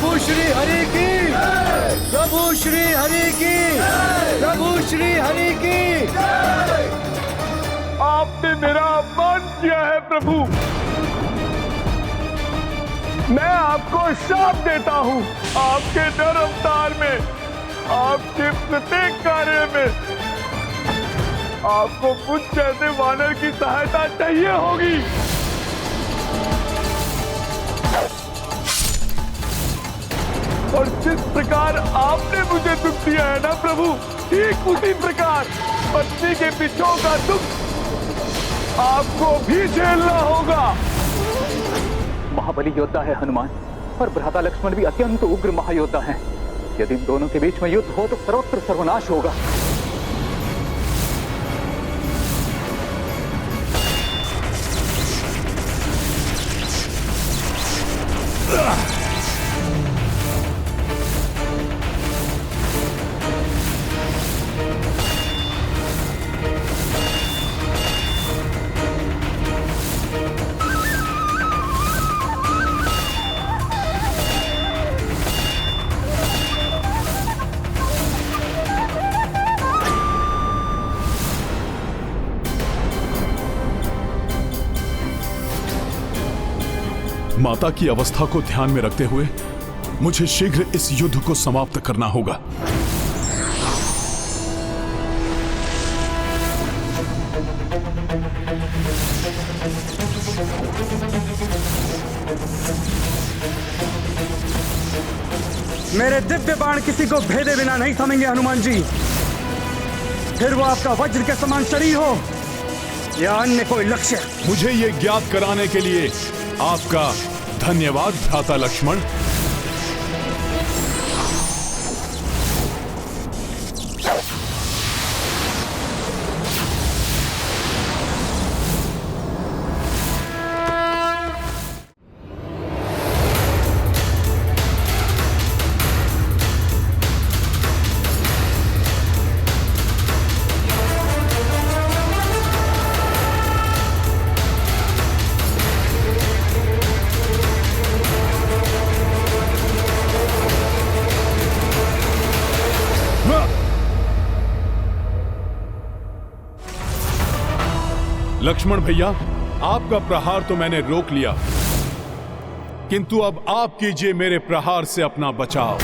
प्रभु श्री हरि की, प्रभु श्री हरि की, प्रभु श्री हरि की। आपने मेरा अपमान किया है प्रभु। मैं आपको शाप देता हूँ। आपके नर अवतार में, आपके प्रत्येक कार्य में आपको मुझ जैसे वानर की सहायता चाहिए होगी। और जिस प्रकार आपने मुझे दुख दिया है ना प्रभु, ठीक उसी प्रकार पत्नी के पिछों का दुख आपको भी झेलना होगा। महाबली योद्धा है हनुमान, और भ्राता लक्ष्मण भी अत्यंत उग्र महायोद्धा हैं। यदि इन दोनों के बीच में युद्ध हो तो सर्वत्र सर्वनाश होगा। माता की अवस्था को ध्यान में रखते हुए मुझे शीघ्र इस युद्ध को समाप्त करना होगा। मेरे दिव्य बाण किसी को भेदे बिना नहीं थमेंगे हनुमान जी। फिर वो आपका वज्र के समान शरीर हो या अन्य कोई लक्ष्य। मुझे ये ज्ञात कराने के लिए आपका धन्यवाद भ्राता लक्ष्मण। लक्ष्मण भैया, आपका प्रहार तो मैंने रोक लिया, किंतु अब आप कीजिए मेरे प्रहार से अपना बचाव।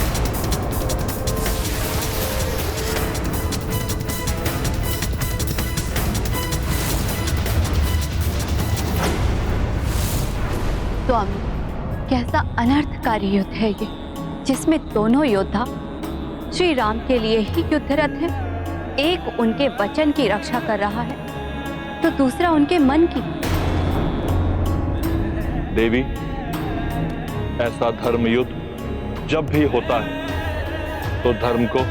स्वामी, कैसा अनर्थकारी युद्ध है ये, जिसमें दोनों योद्धा श्री राम के लिए ही युद्धरत हैं। एक उनके वचन की रक्षा कर रहा है तो दूसरा उनके मन की। देवी, ऐसा धर्म युद्ध जब भी होता है तो धर्म को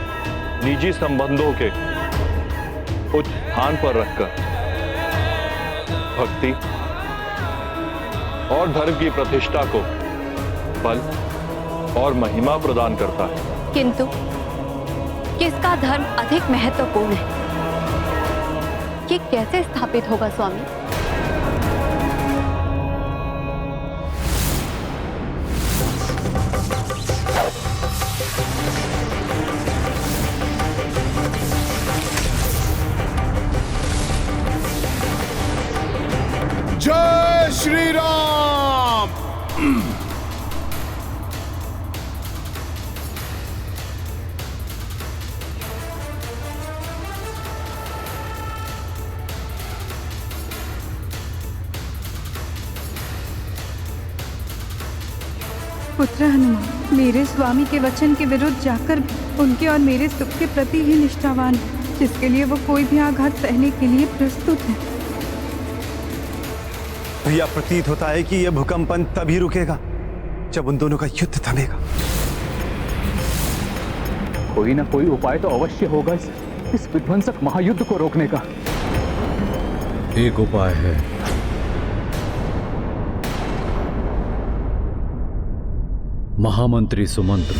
निजी संबंधों के उच्च स्थान पर रखकर भक्ति और धर्म की प्रतिष्ठा को बल और महिमा प्रदान करता है। किंतु किसका धर्म अधिक महत्वपूर्ण है, ये कैसे स्थापित होगा स्वामी? जय श्री राम। पुत्र हनुमान, मेरे स्वामी के वचन के विरुद्ध जाकर भी उनके और मेरे सुख के प्रति ही निष्ठावान है, जिसके लिए वो कोई भी आघात सहने के लिए प्रस्तुत है। भैया, प्रतीत होता है कि यह भूकंपन तभी रुकेगा जब उन दोनों का युद्ध थमेगा। कोई ना कोई उपाय तो अवश्य होगा इस विध्वंसक महायुद्ध को रोकने का। एक उपाय है। महामंत्री सुमंत्र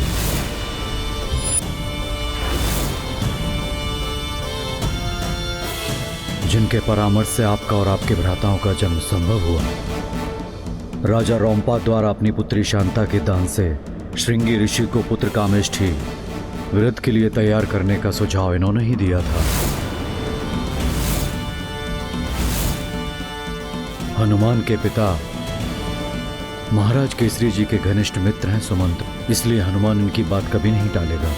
जिनके परामर्श से आपका और आपके भ्राताओं का जन्म संभव हुआ, राजा रोम्पा द्वारा अपनी पुत्री शांता के दान से श्रृंगी ऋषि को पुत्र कामेष्ठी व्रत के लिए तैयार करने का सुझाव इन्होंने ही दिया था। हनुमान के पिता महाराज केसरी जी के घनिष्ठ मित्र हैं सुमंत्र, इसलिए हनुमान इनकी बात कभी नहीं टालेगा।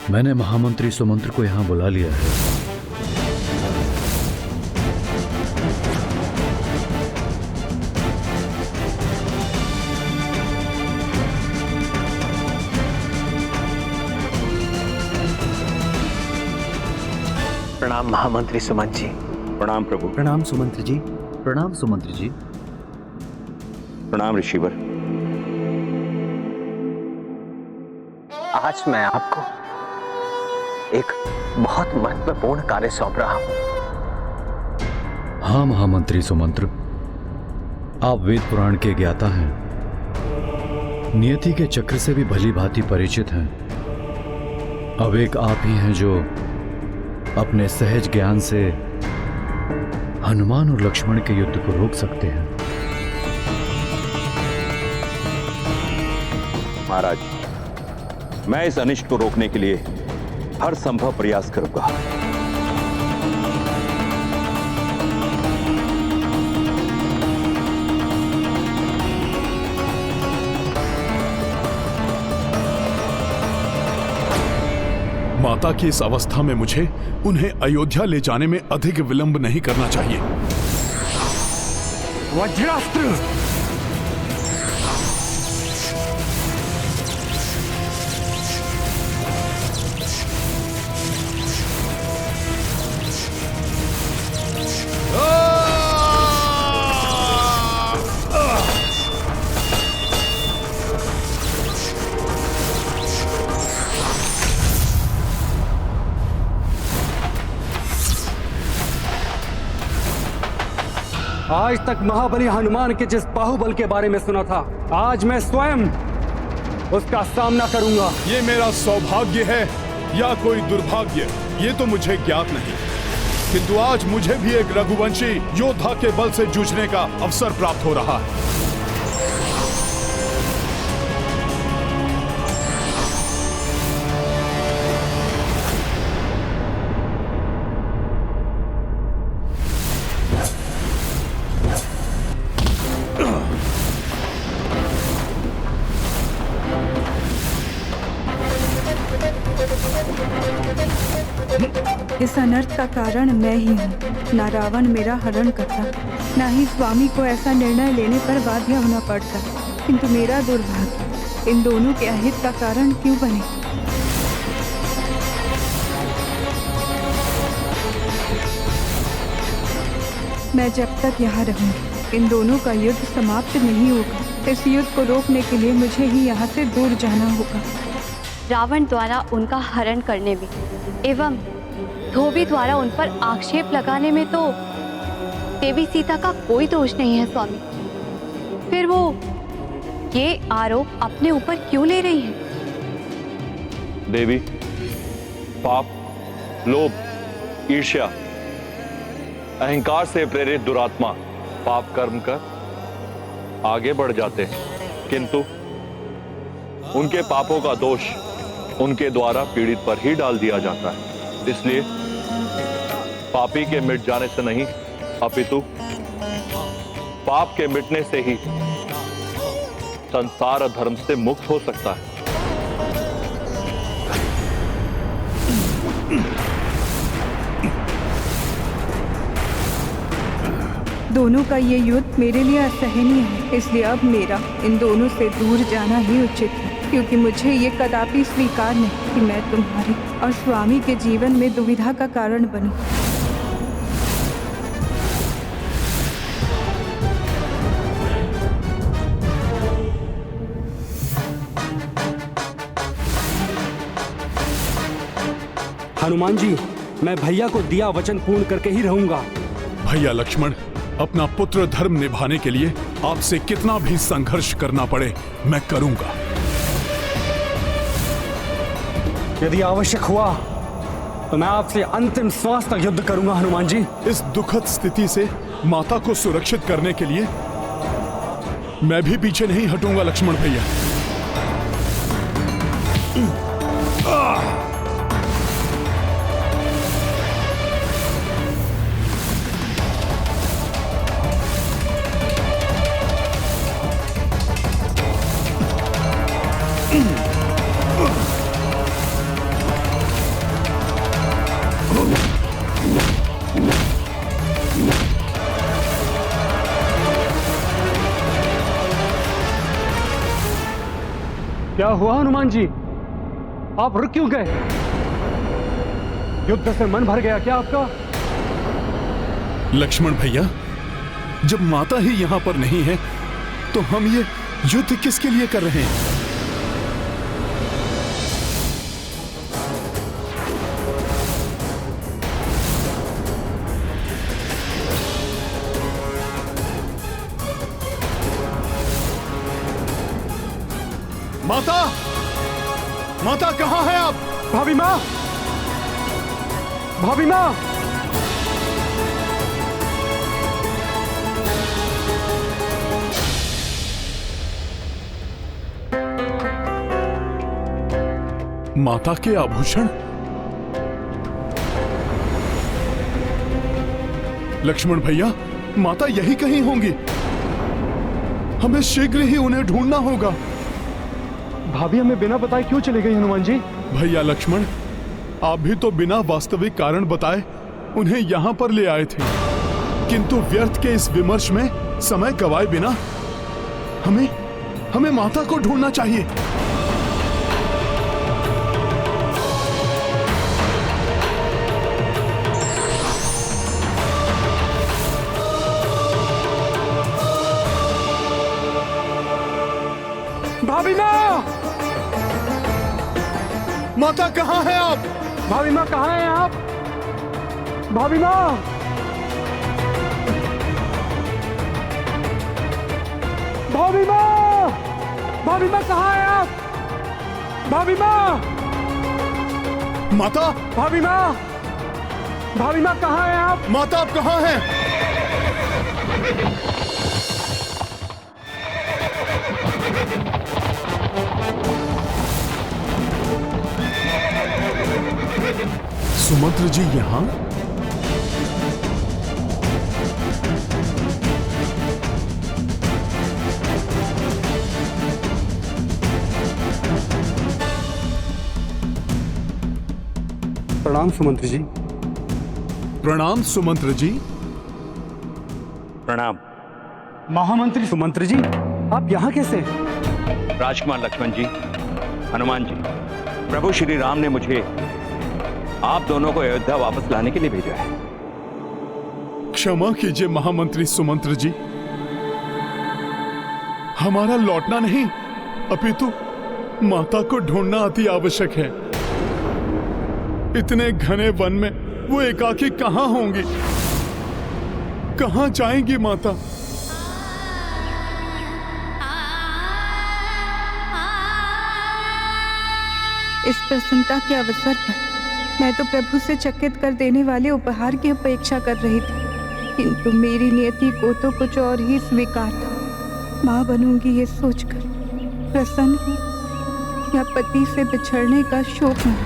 मैंने महामंत्री सुमंत्र को यहां बुला लिया है। प्रणाम महामंत्री सुमंत जी। प्रणाम प्रभु। प्रणाम सुमंत्र जी। प्रणाम सुमंत्र जी। प्रणाम ऋषिवर। आज मैं आपको एक बहुत महत्वपूर्ण कार्य सौंप रहा हूं। हाँ महामंत्री सुमंत्र, आप वेद पुराण के ज्ञाता हैं, नियति के चक्र से भी भली भांति परिचित हैं। अब एक आप ही हैं जो अपने सहज ज्ञान से हनुमान और लक्ष्मण के युद्ध को रोक सकते हैं। महाराज, मैं इस अनिष्ट को रोकने के लिए हर संभव प्रयास करूंगा। माता की इस अवस्था में मुझे उन्हें अयोध्या ले जाने में अधिक विलंब नहीं करना चाहिए। वज्रास्त्र। आज तक महाबली हनुमान के जिस बाहुबल के बारे में सुना था, आज मैं स्वयं उसका सामना करूंगा। ये मेरा सौभाग्य है या कोई दुर्भाग्य, ये तो मुझे ज्ञात नहीं, किंतु आज मुझे भी एक रघुवंशी योद्धा के बल से जूझने का अवसर प्राप्त हो रहा है। इस अनर्थ का कारण मैं ही हूँ। ना रावण मेरा हरण करता, ना ही स्वामी को ऐसा निर्णय लेने पर बाध्य होना पड़ता, किंतु मेरा दुर्भाग्य इन दोनों के अहित का कारण क्यों बने। मैं जब तक यहाँ रहूंगी, इन दोनों का युद्ध समाप्त नहीं होगा। इस युद्ध को रोकने के लिए मुझे ही यहाँ से दूर जाना होगा। रावण द्वारा उनका हरण करने में एवं धोबी द्वारा उन पर आक्षेप लगाने में तो देवी सीता का कोई दोष नहीं है स्वामी। फिर वो ये आरोप अपने ऊपर क्यों ले रही है? देवी, पाप, लोभ, ईर्ष्या, अहंकार से प्रेरित दुरात्मा पाप कर्म कर आगे बढ़ जाते हैं, किंतु उनके पापों का दोष उनके द्वारा पीड़ित पर ही डाल दिया जाता है। इसलिए पापी के मिट जाने से नहीं, अपितु पाप के मिटने से ही संसार धर्म से मुक्त हो सकता है। दोनों का ये युद्ध मेरे लिए असहनीय है, इसलिए अब मेरा इन दोनों से दूर जाना ही उचित है, क्योंकि मुझे ये कदापि स्वीकार नहीं कि मैं तुम्हारे और स्वामी के जीवन में दुविधा का कारण बनी। हनुमान जी, मैं भैया को दिया वचन पूर्ण करके ही रहूंगा। भैया लक्ष्मण, अपना पुत्र धर्म निभाने के लिए आपसे कितना भी संघर्ष करना पड़े मैं करूंगा। यदि आवश्यक हुआ तो मैं आपसे अंतिम श्वास तक युद्ध करूंगा हनुमान जी। इस दुखद स्थिति से माता को सुरक्षित करने के लिए मैं भी पीछे नहीं हटूंगा लक्ष्मण भैया। क्या हुआ हनुमान जी? आप रुक क्यों गए? युद्ध से मन भर गया क्या आपका? लक्ष्मण भैया, जब माता ही यहां पर नहीं है तो हम ये युद्ध किसके लिए कर रहे हैं? माता, माता कहां है आप? भाभी माँ, भाभी माँ, माता के आभूषण? लक्ष्मण भैया, माता यही कहीं होंगी। हमें शीघ्र ही उन्हें ढूंढना होगा। भाभी हमें बिना बताए क्यों चले गई हनुमान जी? भैया लक्ष्मण, आप भी तो बिना वास्तविक कारण बताए उन्हें यहां पर ले आए थे, किंतु व्यर्थ के इस विमर्श में समय गवाए बिना हमें माता को ढूंढना चाहिए। भाभी माँ, माता कहां है आप? भाभी माँ कहाँ हैं आप? भाभी माँ, भाभी माँ, भाभी माँ कहाँ हैं आप? भाभी माँ, माता, भाभी माँ, भाभी माँ कहाँ हैं आप? माता आप कहां हैं? सुमंत्र जी यहां? प्रणाम सुमंत्र जी। प्रणाम सुमंत्र जी। प्रणाम। महामंत्री सुमंत्र जी, आप यहाँ कैसे? राजकुमार लक्ष्मण जी, हनुमान जी, प्रभु श्री राम ने मुझे आप दोनों को अयोध्या वापस लाने के लिए भेजा है। क्षमा कीजिए महामंत्री सुमंत्र जी, हमारा लौटना नहीं अपितु माता को ढूंढना अति आवश्यक है। इतने घने वन में वो एकाकी कहां होंगी? कहां जाएंगी माता? इस प्रसन्नता के अवसर पर मैं तो प्रभु से चकित कर देने वाले उपहार की अपेक्षा कर रही थी, किंतु मेरी नियति को तो कुछ और ही स्वीकार था। माँ बनूंगी ये सोचकर प्रसन्न हूँ या पति से बिछड़ने का शोक नहीं।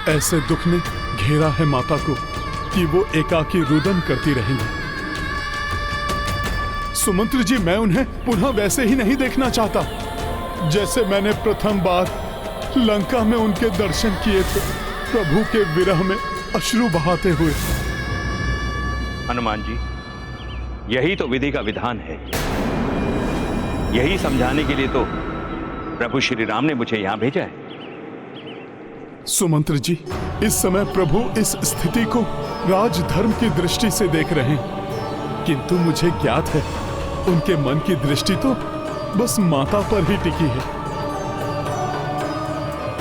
ऐसे दुख ने घेरा है माता को कि वो एकाकी रुदन करती रहेंगी। सुमंत्र जी, मैं उन्हें पुनः वैसे ही नहीं देखना चाहता जैसे मैंने प्रथम बार लंका में उनके दर्शन किए थे, प्रभु के विरह में अश्रु बहाते हुए। हनुमान जी, यही तो विधि का विधान है। यही समझाने के लिए तो प्रभु श्री राम ने मुझे यहां भेजा है। सुमंत्र जी, इस समय प्रभु इस स्थिति को राजधर्म की दृष्टि से देख रहे हैं, किंतु मुझे ज्ञात है उनके मन की दृष्टि तो बस माता पर ही टिकी है।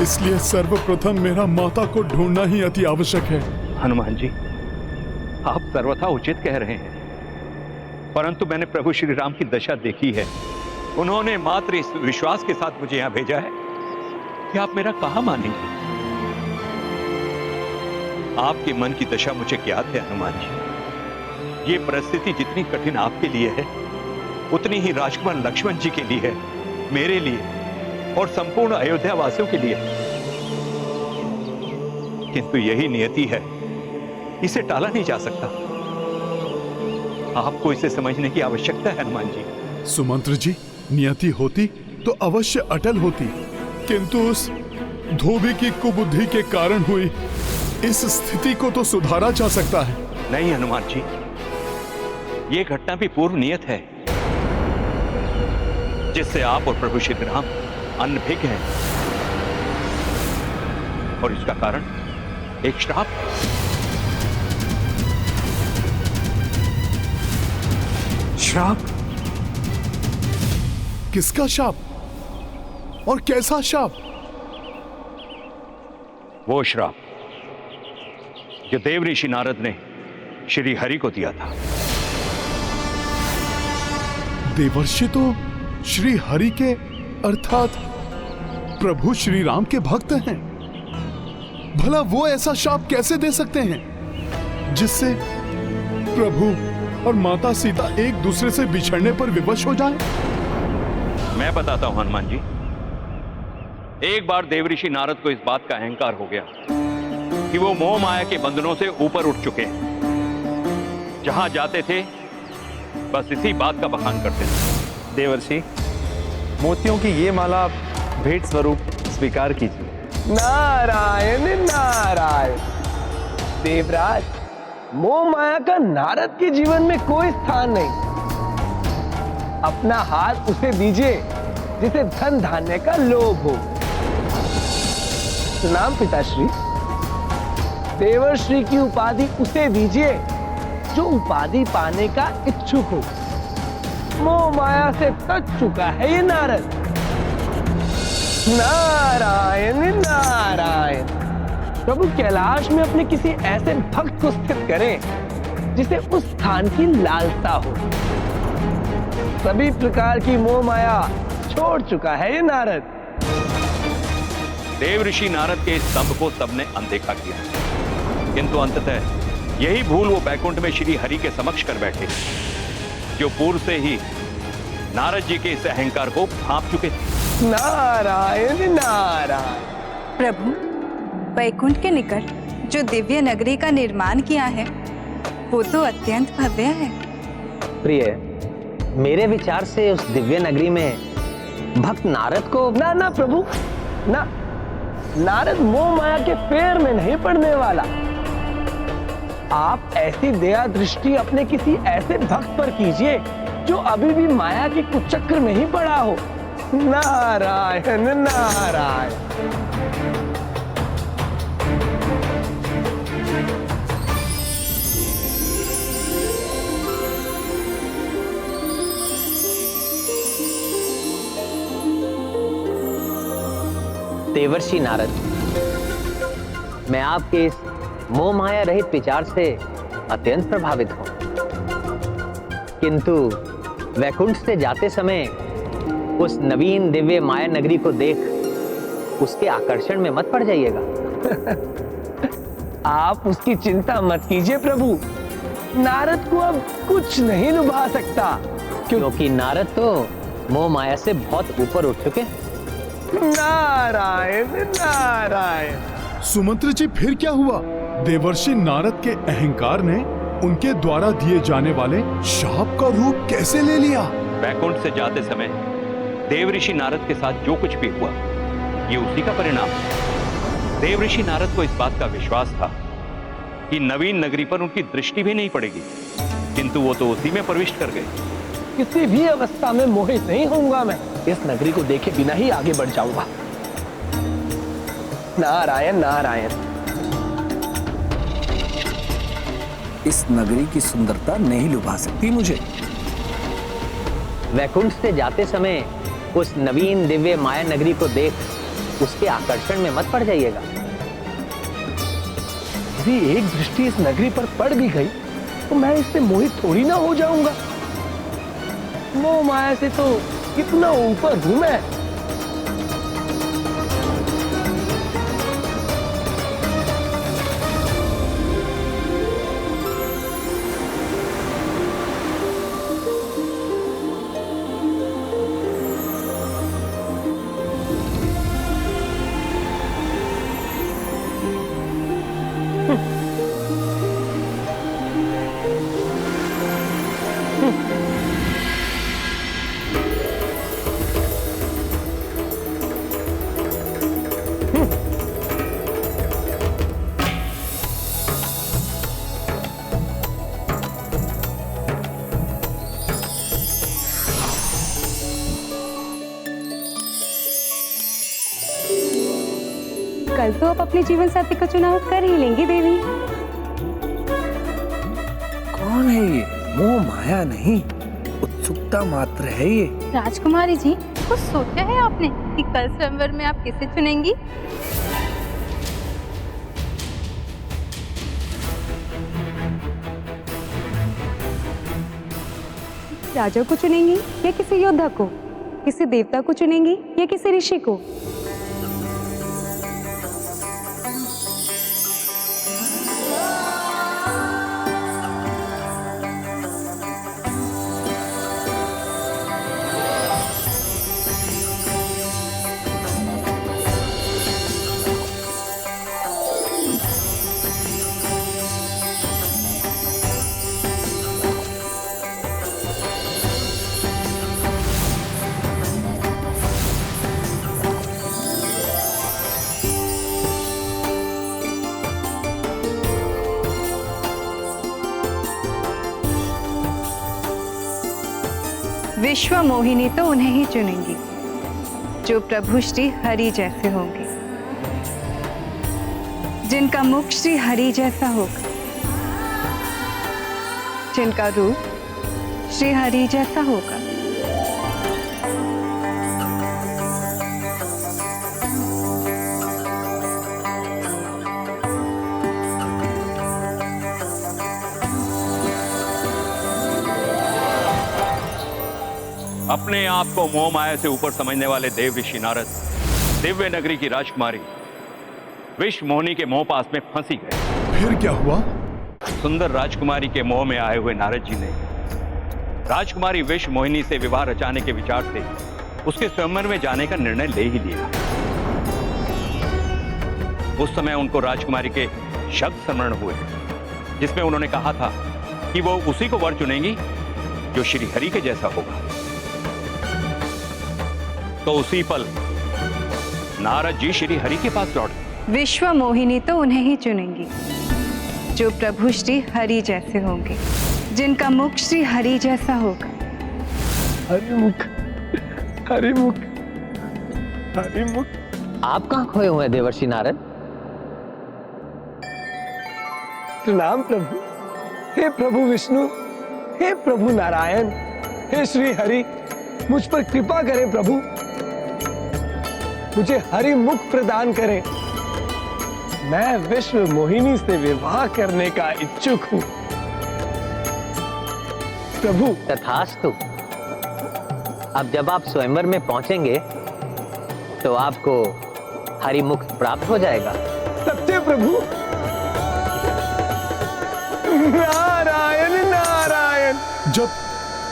इसलिए सर्वप्रथम मेरा माता को ढूंढना ही अति आवश्यक है। हनुमान जी, आप सर्वथा उचित कह रहे हैं, परंतु मैंने प्रभु श्री राम की दशा देखी है। उन्होंने मात्र इस विश्वास के साथ मुझे यहां भेजा है कि आप मेरा कहां मानेंगे। आपके मन की दशा मुझे ज्ञात है हनुमान जी। ये परिस्थिति जितनी कठिन आपके लिए है, उतनी ही राजकुमार लक्ष्मण जी के लिए है, मेरे लिए और संपूर्ण अयोध्या वासियों के लिए। किंतु यही नियति है, इसे टाला नहीं जा सकता। आपको इसे समझने की आवश्यकता है हनुमान जी। सुमंत्र जी, नियति होती तो अवश्य अटल होती, किंतु उस धोबी की कुबुद्धि के कारण हुई इस स्थिति को तो सुधारा जा सकता है। नहीं हनुमान जी, यह घटना भी पूर्व नियत है, जिससे आप और प्रभु श्री राम अनभिज्ञ हैं, और इसका कारण एक श्राप। श्राप? किसका शाप और कैसा शाप? वो श्राप जो देव ऋषि नारद ने श्री हरि को दिया था। देवर्षि तो श्री हरि के अर्थात प्रभु श्री राम के भक्त हैं। भला वो ऐसा शाप कैसे दे सकते हैं जिससे प्रभु और माता सीता एक दूसरे से बिछड़ने पर विवश हो जाएं? मैं बताता हूं हनुमान जी। एक बार देवऋषि नारद को इस बात का अहंकार हो गया कि वो मोह माया के बंधनों से ऊपर उठ चुके हैं। जहां जाते थे बस इसी बात का बखान करते थे। देवर्षि, मोतियों की ये माला भेंट स्वरूप स्वीकार कीजिए। नारायण नारायण। देवराज, मोह माया का नारद के जीवन में कोई स्थान नहीं। अपना हाथ उसे दीजिए जिसे धन धान्य का लोभ हो। प्रणाम पिताश्री। देवर्षि की उपाधि उसे दीजिए जो उपाधि पाने का इच्छुक हो। मोह माया से तज चुका है ये नारद। नारायण नारायण। प्रभु कैलाश में अपने किसी ऐसे भक्त को स्थित करें जिसे उस स्थान की लालसा हो। सभी प्रकार की मोह माया छोड़ चुका है ये नारद। देवऋषि नारद के इस स्तंभ को सबने अनदेखा किया, किंतु अंततः यही भूल वो बैकुंठ में श्री हरि के समक्ष कर बैठे, जो पूर्व से ही नारद जी के इस अहंकार को भांप चुके थे। नारायण नारायण। प्रभु, वैकुंठ के निकट जो दिव्य नगरी का निर्माण किया है वो तो अत्यंत भव्य है। प्रिय, मेरे विचार से उस दिव्य नगरी में भक्त नारद को ना प्रभु ना। नारद मोह माया के फेर में नहीं पड़ने वाला। आप ऐसी दया दृष्टि अपने किसी ऐसे भक्त पर कीजिए जो अभी भी माया के कुचक्र में ही पड़ा हो। नारायण नारायण। देवर्षि नारद, मैं आपके इस मोह माया रहित विचार से अत्यंत प्रभावित हूं, किंतु वैकुंठ से जाते समय उस नवीन दिव्य माया नगरी को देख उसके आकर्षण में मत पड़ जाइएगा। आप उसकी चिंता मत कीजिए प्रभु। नारद को अब कुछ नहीं लुभा सकता, क्योंकि नारद तो मोह माया से बहुत ऊपर उठ चुके हैं। नारायण नारायण। सुमंत्र जी, फिर क्या हुआ? देवर्षि नारद के अहंकार ने उनके द्वारा दिए जाने वाले शाप का रूप कैसे ले लिया? बैकुंठ से जाते समय देवऋषि नारद के साथ जो कुछ भी हुआ, ये उसी का परिणाम है। देवऋषि नारद को इस बात का विश्वास था कि नवीन नगरी पर उनकी दृष्टि भी नहीं पड़ेगी, किंतु वो तो उसी में प्रविष्ट कर गए। किसी भी अवस्था में मोहित नहीं होऊंगा मैं। इस नगरी को देखे बिना ही आगे बढ़ जाऊंगा। नारायण नारायण। इस नगरी की सुंदरता नहीं लुभा सकती मुझे। वैकुंठ से जाते समय उस नवीन दिव्य माया नगरी को देख उसके आकर्षण में मत पड़ जाइएगा। यदि एक दृष्टि इस नगरी पर पड़ भी गई तो मैं इससे मोहित थोड़ी ना हो जाऊंगा। मोह माया से तो कितना ऊपर हूं मैं। कल तो आप अपने जीवन साथी का चुनाव कर ही लेंगी देवी। कौन है ये? मोह माया नहीं, उत्सुकता मात्र है ये। राजकुमारी जी, कुछ सोचा है आपने कि कल स्वयंवर में आप किसे चुनेंगी? राजा को चुनेंगी या किसी योद्धा को, किसी देवता को चुनेंगी या किसी ऋषि को? विश्व मोहिनी तो उन्हें ही चुनेंगी जो प्रभु श्री हरि जैसे होंगे, जिनका मुख श्री हरि जैसा होगा, जिनका रूप श्री हरि जैसा होगा। अपने आप को मोह माया से ऊपर समझने वाले देव ऋषि नारद दिव्य नगरी की राजकुमारी विश्व मोहिनी के मोह पास में फंसी गए। फिर क्या हुआ? सुंदर राजकुमारी के मोह में आए हुए नारद जी ने राजकुमारी विश्व मोहिनी से विवाह रचाने के विचार से उसके स्वयंवर में जाने का निर्णय ले ही लिया। उस समय उनको राजकुमारी के शब्द स्मरण हुए जिसमें उन्होंने कहा था कि वो उसी को वर चुनेंगी जो श्री हरि के जैसा होगा। तो उसी पल नारद जी श्री हरि के पास लौटे। विश्व मोहिनी तो उन्हें ही चुनेंगी जो प्रभु श्री हरि जैसे होंगे, जिनका मुख श्री हरि जैसा होगा। हरिमुख, हरिमुख, हरिमुख। आप कहाँ खोए हुए हैं देवर्षि नारद? प्रणाम प्रभु। हे प्रभु विष्णु, हे प्रभु नारायण, हे श्री हरि, मुझ पर कृपा करें प्रभु, मुझे हरि मुख प्रदान करें। मैं विश्व मोहिनी से विवाह करने का इच्छुक हूं प्रभु। तथास्तु। अब जब आप स्वयंवर में पहुंचेंगे तो आपको हरि मुख प्राप्त हो जाएगा। सत्य प्रभु। नारायण नारायण। जब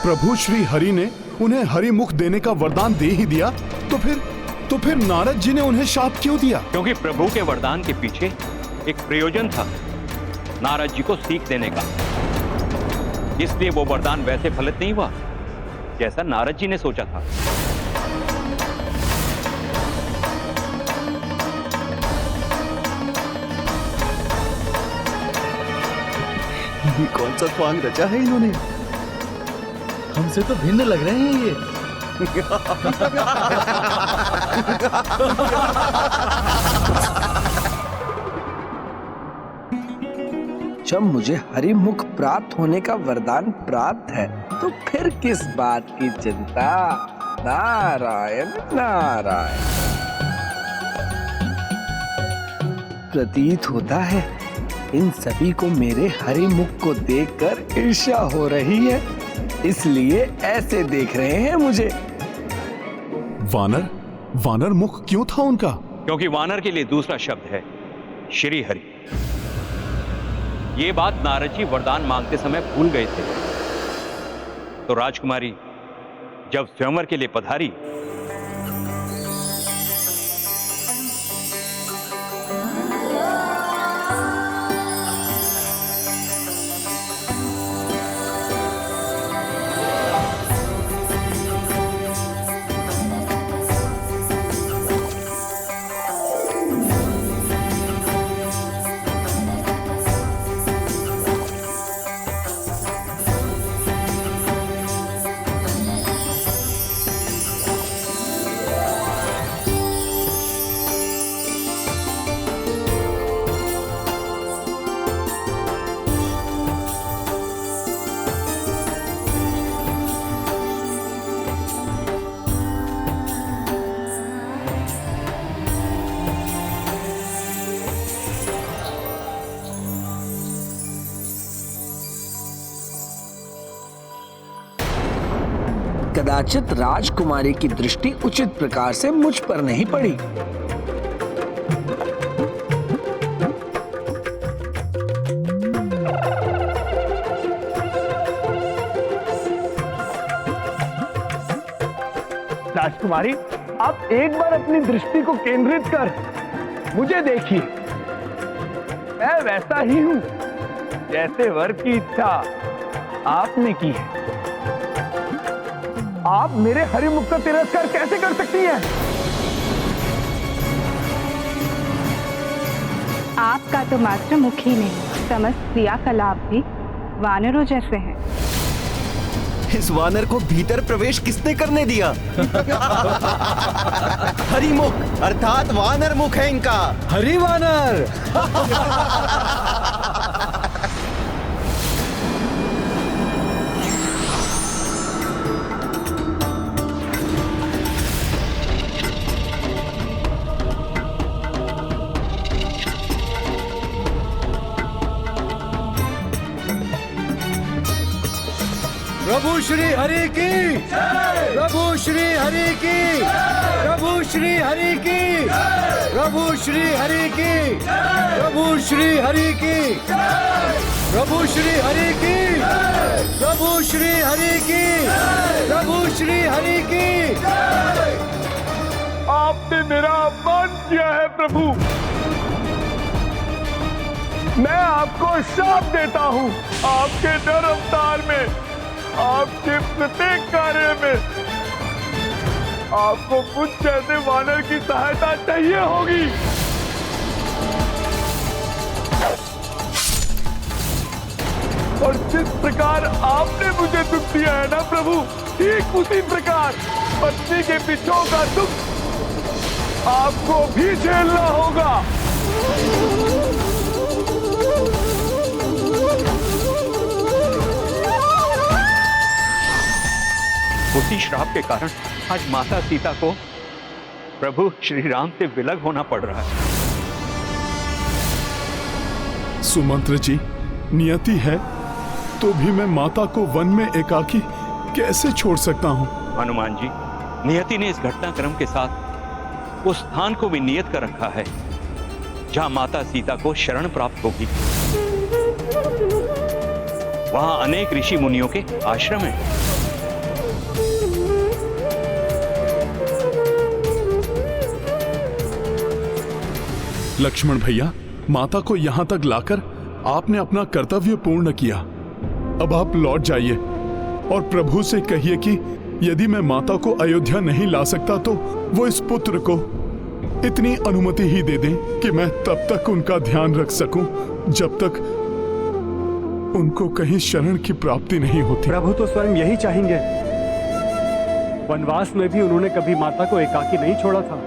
प्रभु श्री हरि ने उन्हें हरि मुख देने का वरदान दे ही दिया तो फिर नारद जी ने उन्हें शाप क्यों दिया? क्योंकि प्रभु के वरदान के पीछे एक प्रयोजन था नारद जी को सीख देने का। इसलिए वो वरदान वैसे फलित नहीं हुआ जैसा नारद जी ने सोचा था। ये कौन सा स्वांग रचा है इन्होंने? हमसे तो भिन्न लग रहे हैं ये। जब मुझे हरि मुख प्राप्त होने का वरदान प्राप्त है तो फिर किस बात की चिंता? नारायण नारायण। प्रतीत होता है इन सभी को मेरे हरि मुख को देखकर ईर्ष्या हो रही है, इसलिए ऐसे देख रहे हैं मुझे। वानर मुख क्यों था उनका? क्योंकि वानर के लिए दूसरा शब्द है श्री हरि। ये बात नारद जी वरदान मांगते समय भूल गए थे। तो राजकुमारी जब स्वयंवर के लिए पधारी कदाचित राजकुमारी की दृष्टि उचित प्रकार से मुझ पर नहीं पड़ी। राजकुमारी, आप एक बार अपनी दृष्टि को केंद्रित कर मुझे देखिए। मैं वैसा ही हूं जैसे वर की इच्छा आपने की है। आप मेरे हरिमुख का तिरस्कार कैसे कर सकती हैं? आपका तो मात्र मुख ही नहीं, समस्त क्रियाकलाप भी वानरों जैसे हैं। इस वानर को भीतर प्रवेश किसने करने दिया? हरिमुख अर्थात वानर मुख है इनका। हरि वानर। प्रभु श्री हरि की, प्रभु श्री हरि की, प्रभु श्री हरि की, प्रभु श्री हरि की, प्रभु श्री हरि की, प्रभु श्री हरि की, प्रभु श्री हरि की, प्रभु श्री हरि की। आपने मेरा अपमान किया है प्रभु। मैं आपको शाप देता हूं। आपके नर अवतार में, आपके प्रत्येक कार्य में आपको मुझ जैसे वानर की सहायता चाहिए होगी। और जिस प्रकार आपने मुझे दुख दिया है ना प्रभु, ठीक उसी प्रकार पत्नी के पिछों का दुख आपको भी झेलना होगा। उसी श्राप के कारण आज माता सीता को प्रभु श्री राम से विलग होना पड़ रहा है। सुमंत्र जी, नियति है तो भी मैं माता को वन में एकाकी कैसे छोड़ सकता हूँ? हनुमान जी, नियति ने इस घटनाक्रम के साथ उस स्थान को भी नियत कर रखा है जहां माता सीता को शरण प्राप्त होगी। वहां अनेक ऋषि मुनियों के आश्रम हैं। लक्ष्मण भैया, माता को यहाँ तक लाकर आपने अपना कर्तव्य पूर्ण किया। अब आप लौट जाइए और प्रभु से कहिए कि यदि मैं माता को अयोध्या नहीं ला सकता तो वो इस पुत्र को इतनी अनुमति ही दे दें कि मैं तब तक उनका ध्यान रख सकूं जब तक उनको कहीं शरण की प्राप्ति नहीं होती। प्रभु तो स्वयं यही चाहेंगे। वनवास में भी उन्होंने कभी माता को एकाकी नहीं छोड़ा था।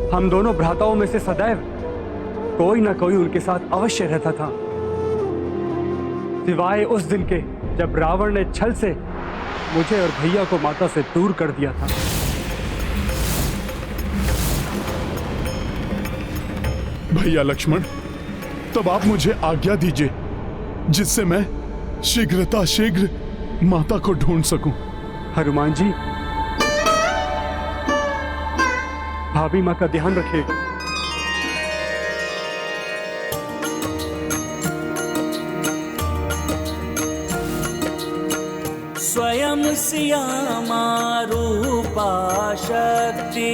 हम दोनों भ्राताओं में से सदैव कोई ना कोई उनके साथ अवश्य रहता था, सिवाय उस दिन के जब रावण ने छल से मुझे और भैया को माता से दूर कर दिया था। भैया लक्ष्मण, तब आप मुझे आज्ञा दीजिए जिससे मैं शीघ्र माता को ढूंढ सकूं। हनुमान जी, भाभी माँ का ध्यान रखिएगा। स्वयं सियामा रूपा शक्ति,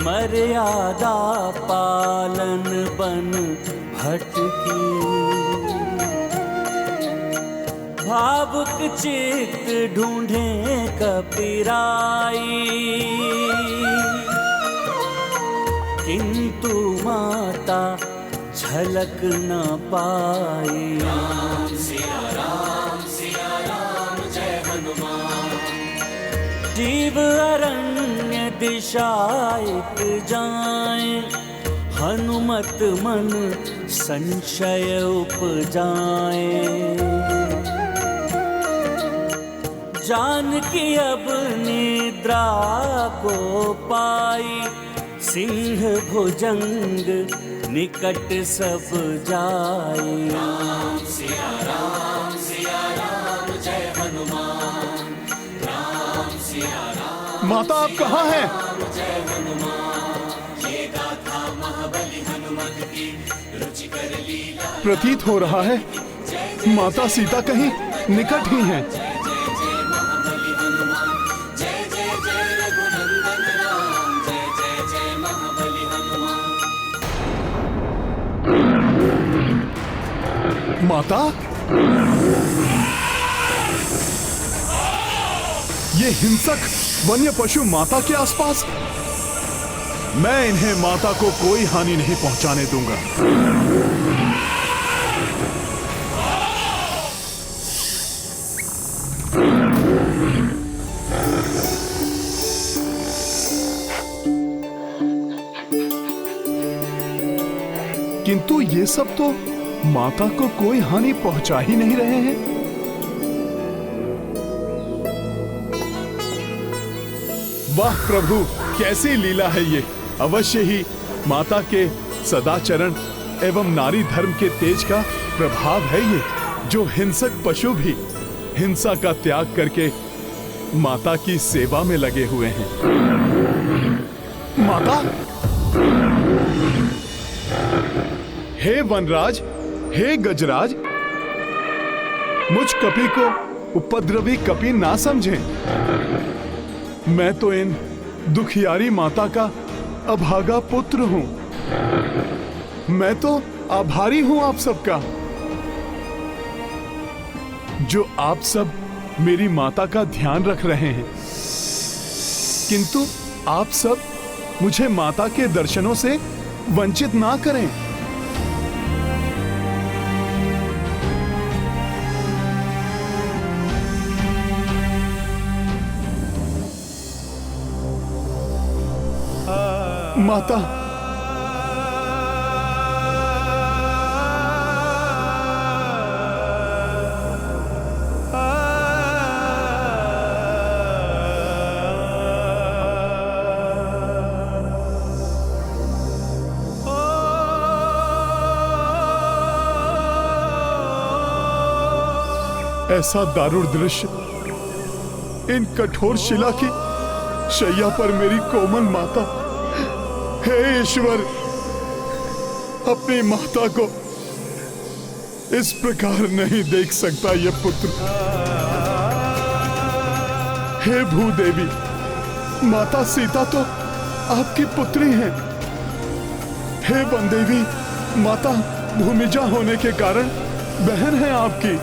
मर्यादा पालन बन भटकी, भावुक चित्त ढूंढे कपिराई, किंतु माता झलक न पाई। राम सिया राम जय हनुमान। जीव अरण्य दिशायक जाए, हनुमत मन संशय उपजाए। जानकी अब निद्रा को पाई, सिंह भुजंग निकट सब जाए। राम सिया राम माता आप कहाँ हैं? प्रतीत हो रहा है माता सीता कहीं निकट ही हैं। माता, ये हिंसक वन्य पशु माता के आसपास। मैं इन्हें माता को कोई हानि नहीं पहुंचाने दूंगा। किंतु ये सब तो माता को कोई हानि पहुंचा ही नहीं रहे हैं। वाह प्रभु, कैसी लीला है ये। अवश्य ही माता के सदाचरण एवं नारी धर्म के तेज का प्रभाव है ये, जो हिंसक पशु भी हिंसा का त्याग करके माता की सेवा में लगे हुए हैं। माता, हे वनराज, हे गजराज, मुझ कपि को उपद्रवी कपि ना समझें। मैं तो इन दुखियारी माता का अभागा पुत्र हूं। मैं तो आभारी हूं आप सबका, जो आप सब मेरी माता का ध्यान रख रहे हैं। किंतु आप सब मुझे माता के दर्शनों से वंचित ना करें। माता, ऐसा दारुण दृश्य, इन कठोर शिला की शैया पर मेरी कोमल माता। हे ईश्वर, अपनी माता को इस प्रकार नहीं देख सकता यह पुत्र। हे भूदेवी, माता सीता तो आपकी पुत्री हैं। हे वनदेवी, माता भूमिजा होने के कारण बहन है आपकी।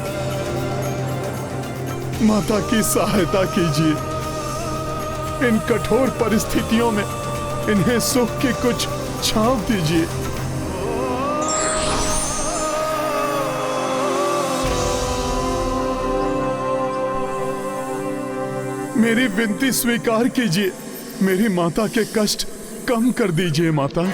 माता की सहायता कीजिए। इन कठोर परिस्थितियों में इन्हें सुख की कुछ छांव दीजिए। मेरी विनती स्वीकार कीजिए। मेरी माता के कष्ट कम कर दीजिए माता।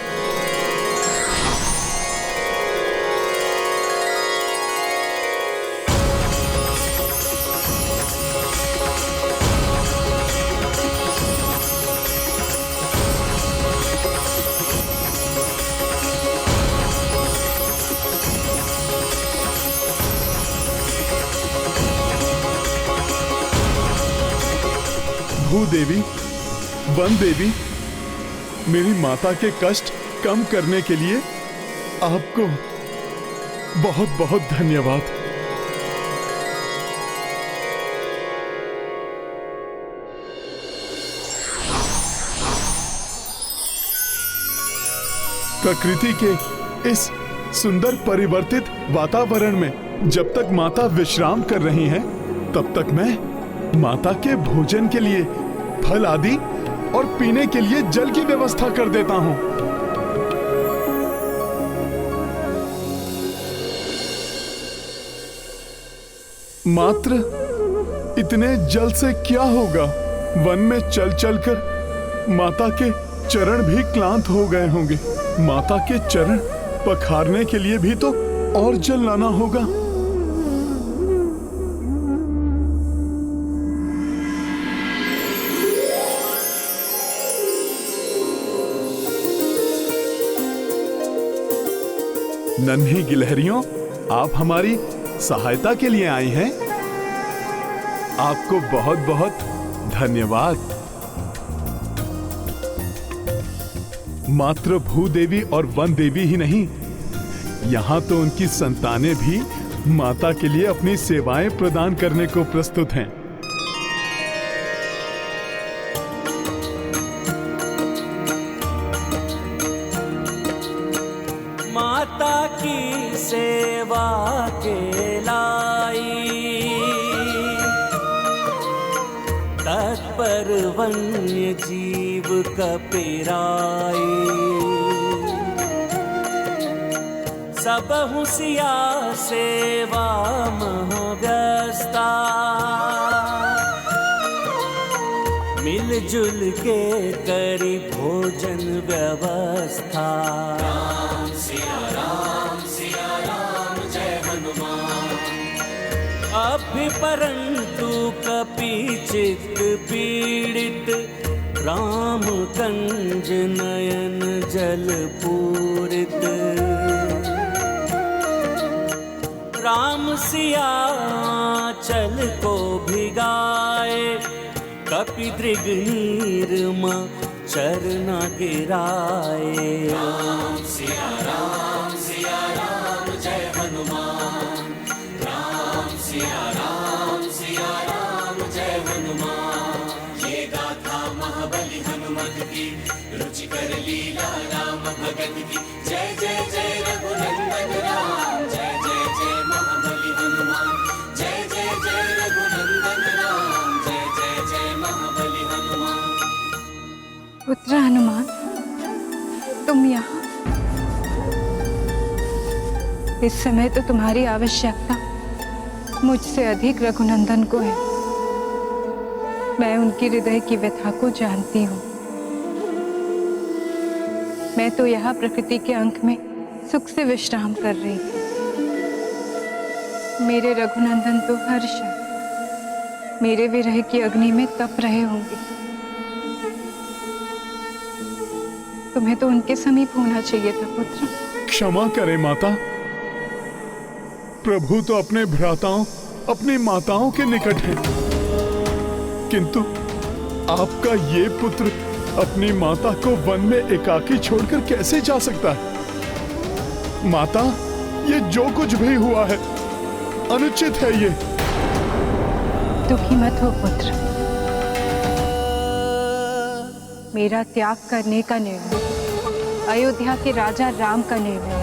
भूदेवी, वन देवी, मेरी माता के कष्ट कम करने के लिए आपको बहुत बहुत धन्यवाद। प्रकृति के इस सुंदर परिवर्तित वातावरण में जब तक माता विश्राम कर रही हैं, तब तक मैं माता के भोजन के लिए फल आदि और पीने के लिए जल की व्यवस्था कर देता हूं। मात्र इतने जल से क्या होगा? वन में चल चलकर माता के चरण भी क्लांत हो गए होंगे। माता के चरण पखारने के लिए भी तो और जल लाना होगा। नन्ही गिलहरियों, आप हमारी सहायता के लिए आई हैं। आपको बहुत बहुत धन्यवाद। मात्र भूदेवी और वन देवी ही नहीं, यहाँ तो उनकी संतानें भी माता के लिए अपनी सेवाएं प्रदान करने को प्रस्तुत हैं। माता की सेवा के लाई तत्पर वन्य जीव कपिराई, सब हुसिया सेवा महव्यस्ता, मिलजुल के करी भोजन व्यवस्था। राम सिया राम जय हनुमान। अभि परंतु कपि चित्त पीड़ित, राम कंज नयन जल पूरित। राम सिया चल को भिगाए, कपि दृग नीरमा चरना गिराए। राम सिया राम जय हनुमान। राम सिया राम जय हनुमान। ये गाथा महाबली हनुमत की, रुचिकर लीला राम भगत की। जय जय जय रघुनंदन राम, जय जय जय महाबली हनुमान। जय जय जय रघुनंदन राम, जय जय जय महाबली हनुमान। पुत्र हनुमान, तुम यहाँ? इस समय तो तुम्हारी आवश्यकता मुझसे अधिक रघुनंदन को है। मैं उनकी हृदय की व्यथा को जानती हूँ। मैं तो यहाँ प्रकृति के अंक में सुख से विश्राम कर रही थी। मेरे रघुनंदन तो हर क्षण मेरे विरह की अग्नि में तप रहे होंगे। तुम्हें तो उनके समीप होना चाहिए था पुत्र। क्षमा करें माता, प्रभु तो अपने भ्राताओं, अपनी माताओं के निकट है, किंतु आपका ये पुत्र अपनी माता को वन में एकाकी छोड़कर कैसे जा सकता है? माता, ये जो कुछ भी हुआ है अनुचित है। ये दुखी मत हो पुत्र। मेरा त्याग करने का निर्णय अयोध्या के राजा राम का निर्णय है।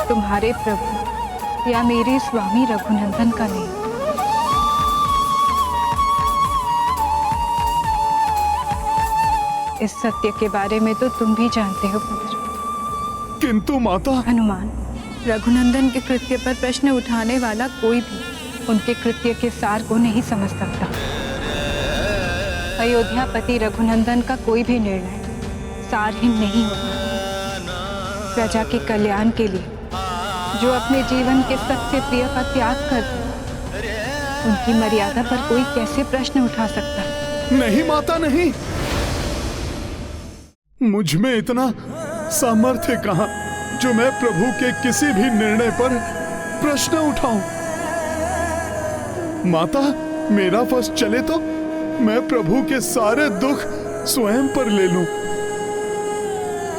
तुम्हारे प्रभु या मेरे स्वामी रघुनंदन का नहीं। इस सत्य के बारे में तो तुम भी जानते हो पुत्र। किंतु माता। हनुमान, रघुनंदन के कृत्य पर प्रश्न उठाने वाला कोई भी उनके कृत्य के सार को नहीं समझ सकता। अयोध्यापति रघुनंदन का कोई भी निर्णय सारहीन नहीं होता। प्रजा के कल्याण के लिए जो अपने जीवन के सबसे प्रिय का त्याग करते, उनकी मर्यादा पर कोई कैसे प्रश्न उठा सकता है? नहीं माता, नहीं। मुझ में इतना सामर्थ्य कहाँ जो मैं प्रभु के किसी भी निर्णय पर प्रश्न उठाऊं। माता, मेरा वश चले तो मैं प्रभु के सारे दुख स्वयं पर ले लूं,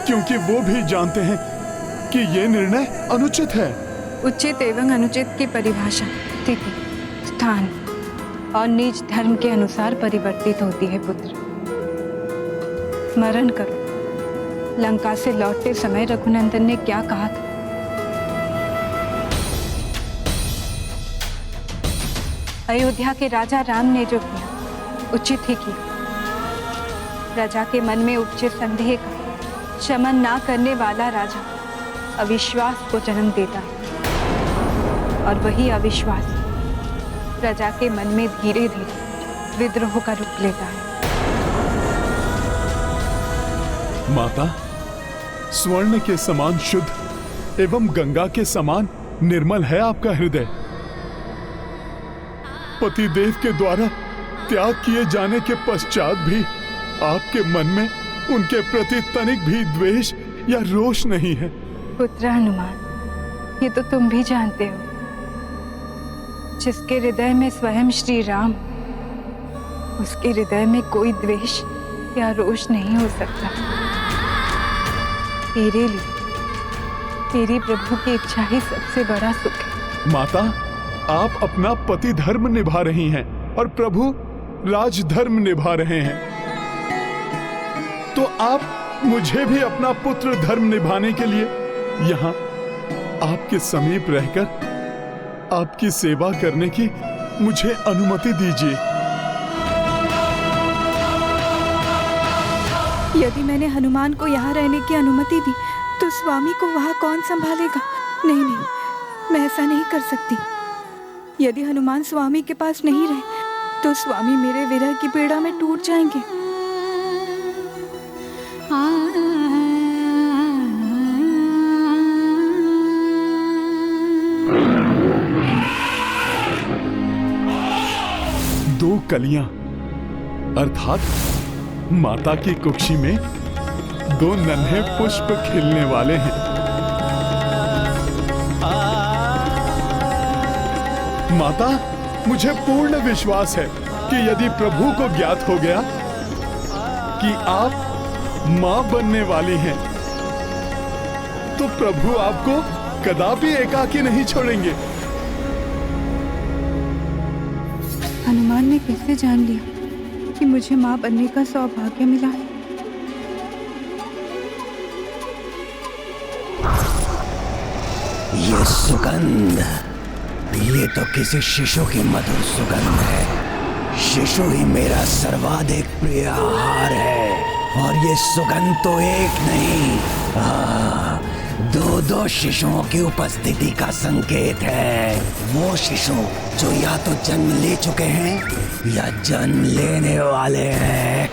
क्योंकि वो भी जानते हैं कि ये निर्णय अनुचित है। उचित एवं अनुचित की परिभाषा स्थिति, स्थान और नीच धर्म के अनुसार परिवर्तित होती है पुत्र। स्मरण करो, लंका से लौटते समय रघुनंदन ने क्या कहा था? अयोध्या के राजा राम ने जो किया उचित ही किया। प्रजा के मन में उपजे संदेह का शमन ना करने वाला राजा अविश्वास को जन्म देता है, और वही अविश्वास प्रजा के मन में धीरे धीरे विद्रोह का रूप लेता है। माता, स्वर्ण के समान शुद्ध एवं गंगा के समान निर्मल है आपका हृदय। पतिदेव के द्वारा त्याग किए जाने के पश्चात भी आपके मन में उनके प्रति तनिक भी द्वेष या रोष नहीं है। पुत्र हनुमान, ये तो तुम भी जानते हो, जिसके हृदय में स्वयं श्री राम, उसके हृदय में कोई द्वेष या रोष नहीं हो सकता। तेरे लिए तेरी प्रभु की इच्छा ही सबसे बड़ा सुख है। माता, आप अपना पति धर्म निभा रही हैं और प्रभु राजधर्म निभा रहे हैं, तो आप मुझे भी अपना पुत्र धर्म निभाने के लिए यहाँ आपके समीप रहकर आपकी सेवा करने की मुझे अनुमति दीजिए। यदि मैंने हनुमान को यहाँ रहने की अनुमति दी तो स्वामी को वहाँ कौन संभालेगा? नहीं नहीं, मैं ऐसा नहीं कर सकती। यदि हनुमान स्वामी के पास नहीं रहे तो स्वामी मेरे विरह की पीड़ा में टूट जाएंगे। दो कलियां अर्थात माता की कुक्षी में दो नन्हे पुष्प खिलने वाले हैं। माता, मुझे पूर्ण विश्वास है कि यदि प्रभु को ज्ञात हो गया कि आप मां बनने वाली हैं, तो प्रभु आपको कदापि एकाकी नहीं छोड़ेंगे। हनुमान ने कैसे जान लिया कि मुझे मां बनने का सौभाग्य मिला है? ये सुगंध, ये तो किसी शिशु की मधुर सुगंध है। शिशु ही मेरा सर्वाधिक प्रिय आहार है, और ये सुगंध तो एक नहीं, दो दो शिशुओं की उपस्थिति का संकेत है। वो शिशु जो या तो जन्म ले चुके हैं या जन्म लेने वाले हैं।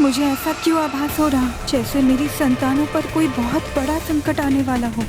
मुझे ऐसा क्यों आभास हो रहा जैसे मेरी संतानों पर कोई बहुत बड़ा संकट आने वाला हो?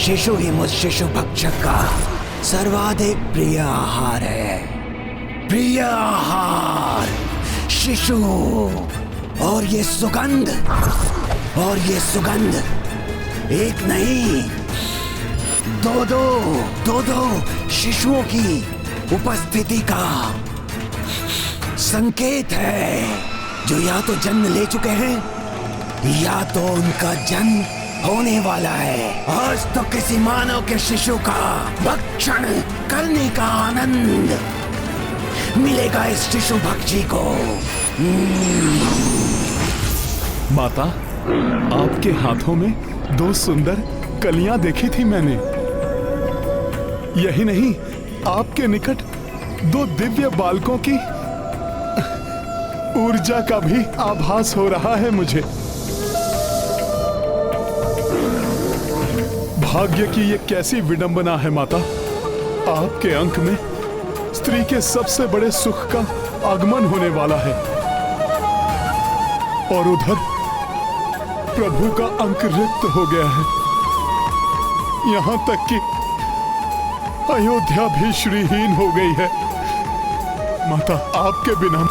शिशु ही मुझ शिशु भक्षक का सर्वाधिक प्रिय आहार है। प्रिय आहार शिशु, और ये सुगंध, एक नहीं, दो दो शिशुओं की उपस्थिति का संकेत है, जो या तो जन्म ले चुके हैं या तो उनका जन्म होने वाला है। आज तो किसी मानव के शिशु का भक्षण करने का आनंद मिलेगा इस शिशु भक्षी को। माता, आपके हाथों में दो सुंदर कलियां देखी थी मैंने। यही नहीं, आपके निकट दो दिव्य बालकों की ऊर्जा का भी आभास हो रहा है मुझे। भाग्य की ये कैसी विडंबना है माता, आपके अंक में स्त्री के सबसे बड़े सुख का आगमन होने वाला है, और उधर प्रभु का अंक रिक्त हो गया है। यहां तक कि अयोध्या भी श्रीहीन हो गई है। माता, आपके बिना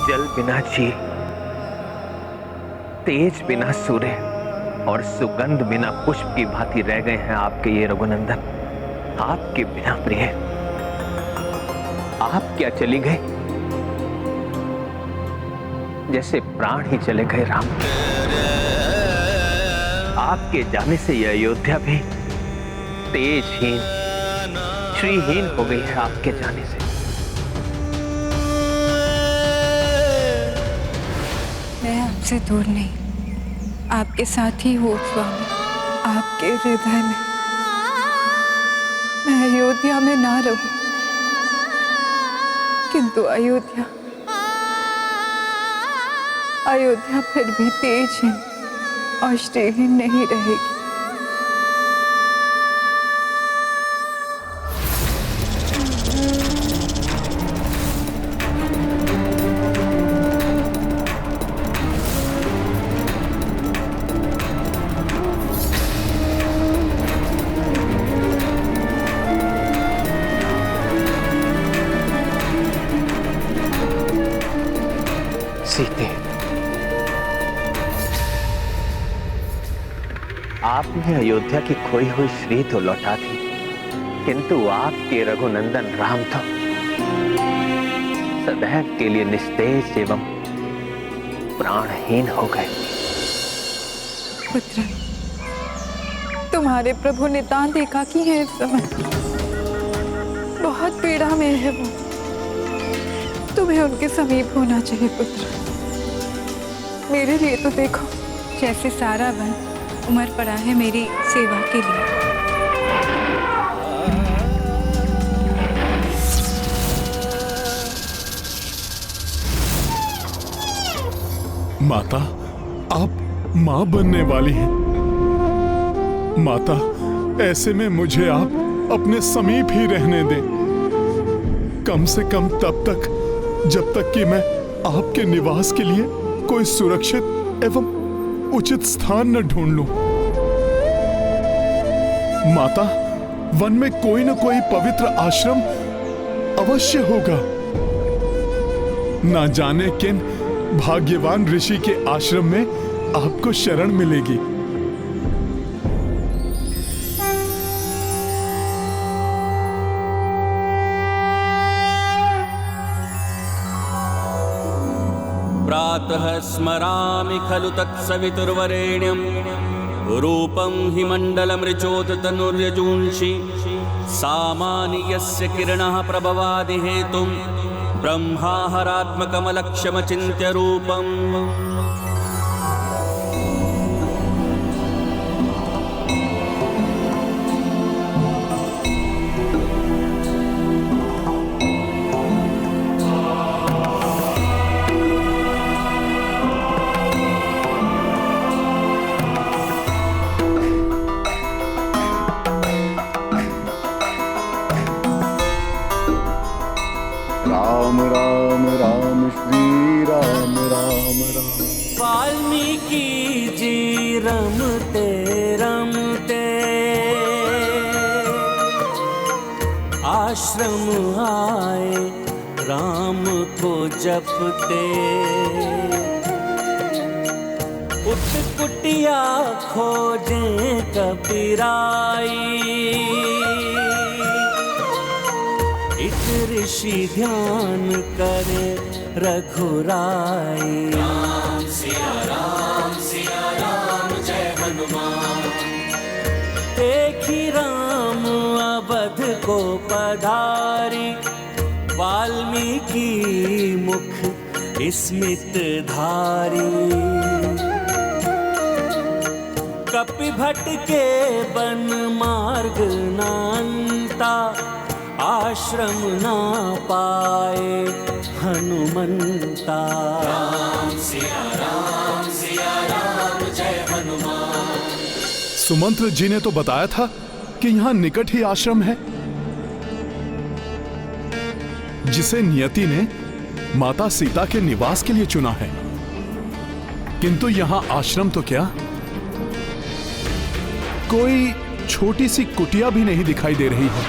जल बिना झील, तेज बिना सूर्य और सुगंध बिना पुष्प की भांति रह गए हैं आपके ये रघुनंदन। आपके बिना प्रिय आप क्या चली गए जैसे प्राण ही चले गए राम। आपके जाने से यह अयोध्या भी तेजहीन, श्रीहीन हो गई है आपके जाने से। मैं आपसे दूर नहीं, आपके साथ ही हूँ स्वामी, आपके हृदय में। मैं अयोध्या में ना रहूं, किंतु अयोध्या अयोध्या फिर भी तेजहीन और श्रीहीन नहीं रहेगी। सीते, आपने अयोध्या की खोई हुई श्री तो लौटा दी, किंतु आपके रघुनंदन राम तो सदैव के लिए निस्तेज एवं प्राणहीन हो गए। पुत्र, तुम्हारे प्रभु नितांत एकाकी है इस समय, बहुत पीड़ा में है वो। तुम्हें उनके समीप होना चाहिए पुत्र। मेरे लिए तो देखो, जैसे सारा वन उमड़ पड़ा है मेरी सेवा के लिए। माता, आप मां बनने वाली हैं। माता, ऐसे में मुझे आप अपने समीप ही रहने दें, कम से कम तब तक जब तक कि मैं आपके निवास के लिए कोई सुरक्षित एवं उचित स्थान न ढूंढ लूं। माता, वन में कोई न कोई पवित्र आश्रम अवश्य होगा। ना जाने किन भाग्यवान ऋषि के आश्रम में आपको शरण मिलेगी। प्रातः स्मरामि खलु तत्सवितुर्वरेण्यं रूपं हि मण्डलमृचोदतनुर्यजूंषि सामानि यस्य किरणः प्रभवादि हेतुं ब्रह्माहरात्मकमलक्ष्यमचिन्त्य रूपम्। राम राम राम श्री राम राम राम। वाल्मीकि जी रमते रमते आश्रम आए, राम को जपते। उठ कुटिया खोजे कबीराई, इत ऋषि ध्यान करे रघुराई। राम सिया राम जय हनुमान। देखी राम अवध को पधारी, वाल्मीकि मुख स्मित धारी। कपिभट के वन मार्ग नान्ता, आश्रम ना पाए हनुमंता। राम सिया राम जय हनुमान। सुमंत्र जी ने तो बताया था कि यहाँ निकट ही आश्रम है, जिसे नियति ने माता सीता के निवास के लिए चुना है। किंतु यहाँ आश्रम तो क्या, कोई छोटी सी कुटिया भी नहीं दिखाई दे रही है।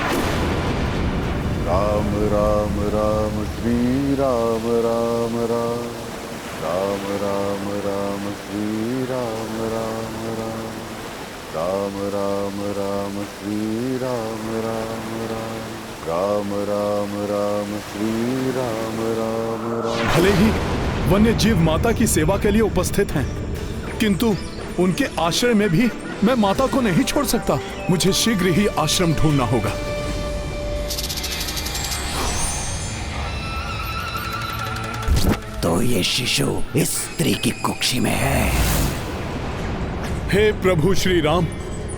राम राम राम श्री राम राम राम। राम राम राम श्री राम राम राम। राम राम राम श्री राम राम राम। राम राम राम श्री राम राम राम। भले ही वन्य जीव माता की सेवा के लिए उपस्थित हैं, किंतु उनके आश्रय में भी मैं माता को नहीं छोड़ सकता। मुझे शीघ्र ही आश्रम ढूंढना होगा। तो ये शिशु इस स्त्री की कुक्षी में है। हे प्रभु श्री राम,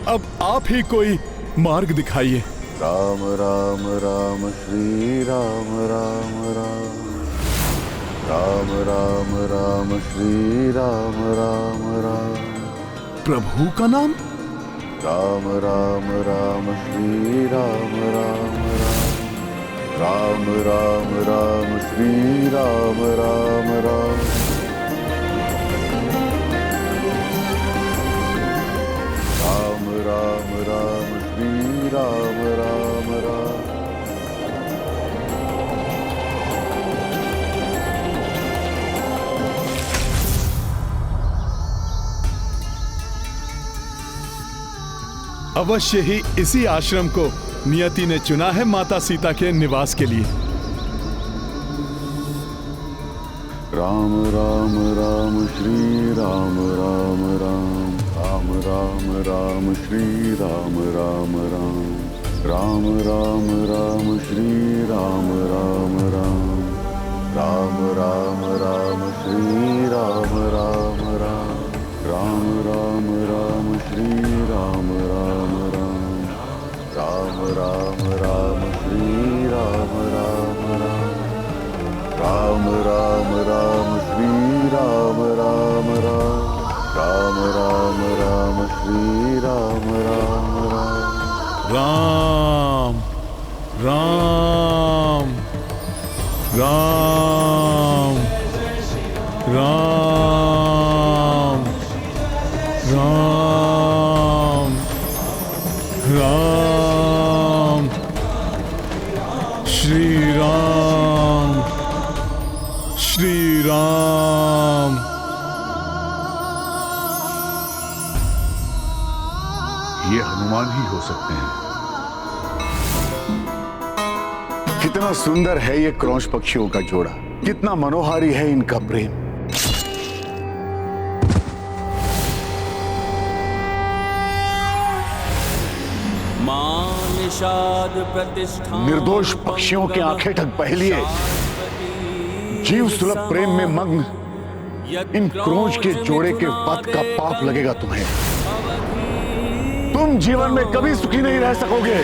अब आप ही कोई मार्ग दिखाइए। राम राम राम श्री राम राम राम। राम राम राम श्री राम राम राम। प्रभु का नाम? राम राम राम श्री राम राम राम। राम राम राम श्री राम राम राम। राम राम राम श्री राम राम राम। अवश्य ही इसी आश्रम को नियति ने चुना है माता सीता के निवास के लिए। राम राम राम श्री राम राम राम। राम राम राम श्री राम राम राम। राम राम राम श्री राम राम राम। राम राम राम श्री राम राम राम। राम राम राम श्री राम राम राम। राम राम राम श्री राम राम राम। राम राम राम श्री राम राम राम। राम राम राम श्री राम राम राम। राम राम राम राम राम राम श्री राम श्री राम। ये हनुमान ही हो सकते हैं। कितना सुंदर है ये क्रौंच पक्षियों का जोड़ा, कितना मनोहारी है इनका प्रेम। निर्दोष पक्षियों की आंखें ठग पहलिए, जीव सुलभ प्रेम में मग्न इन क्रौंच के जोड़े के वध का पाप लगेगा तुम्हें। तुम जीवन में कभी सुखी नहीं रह सकोगे।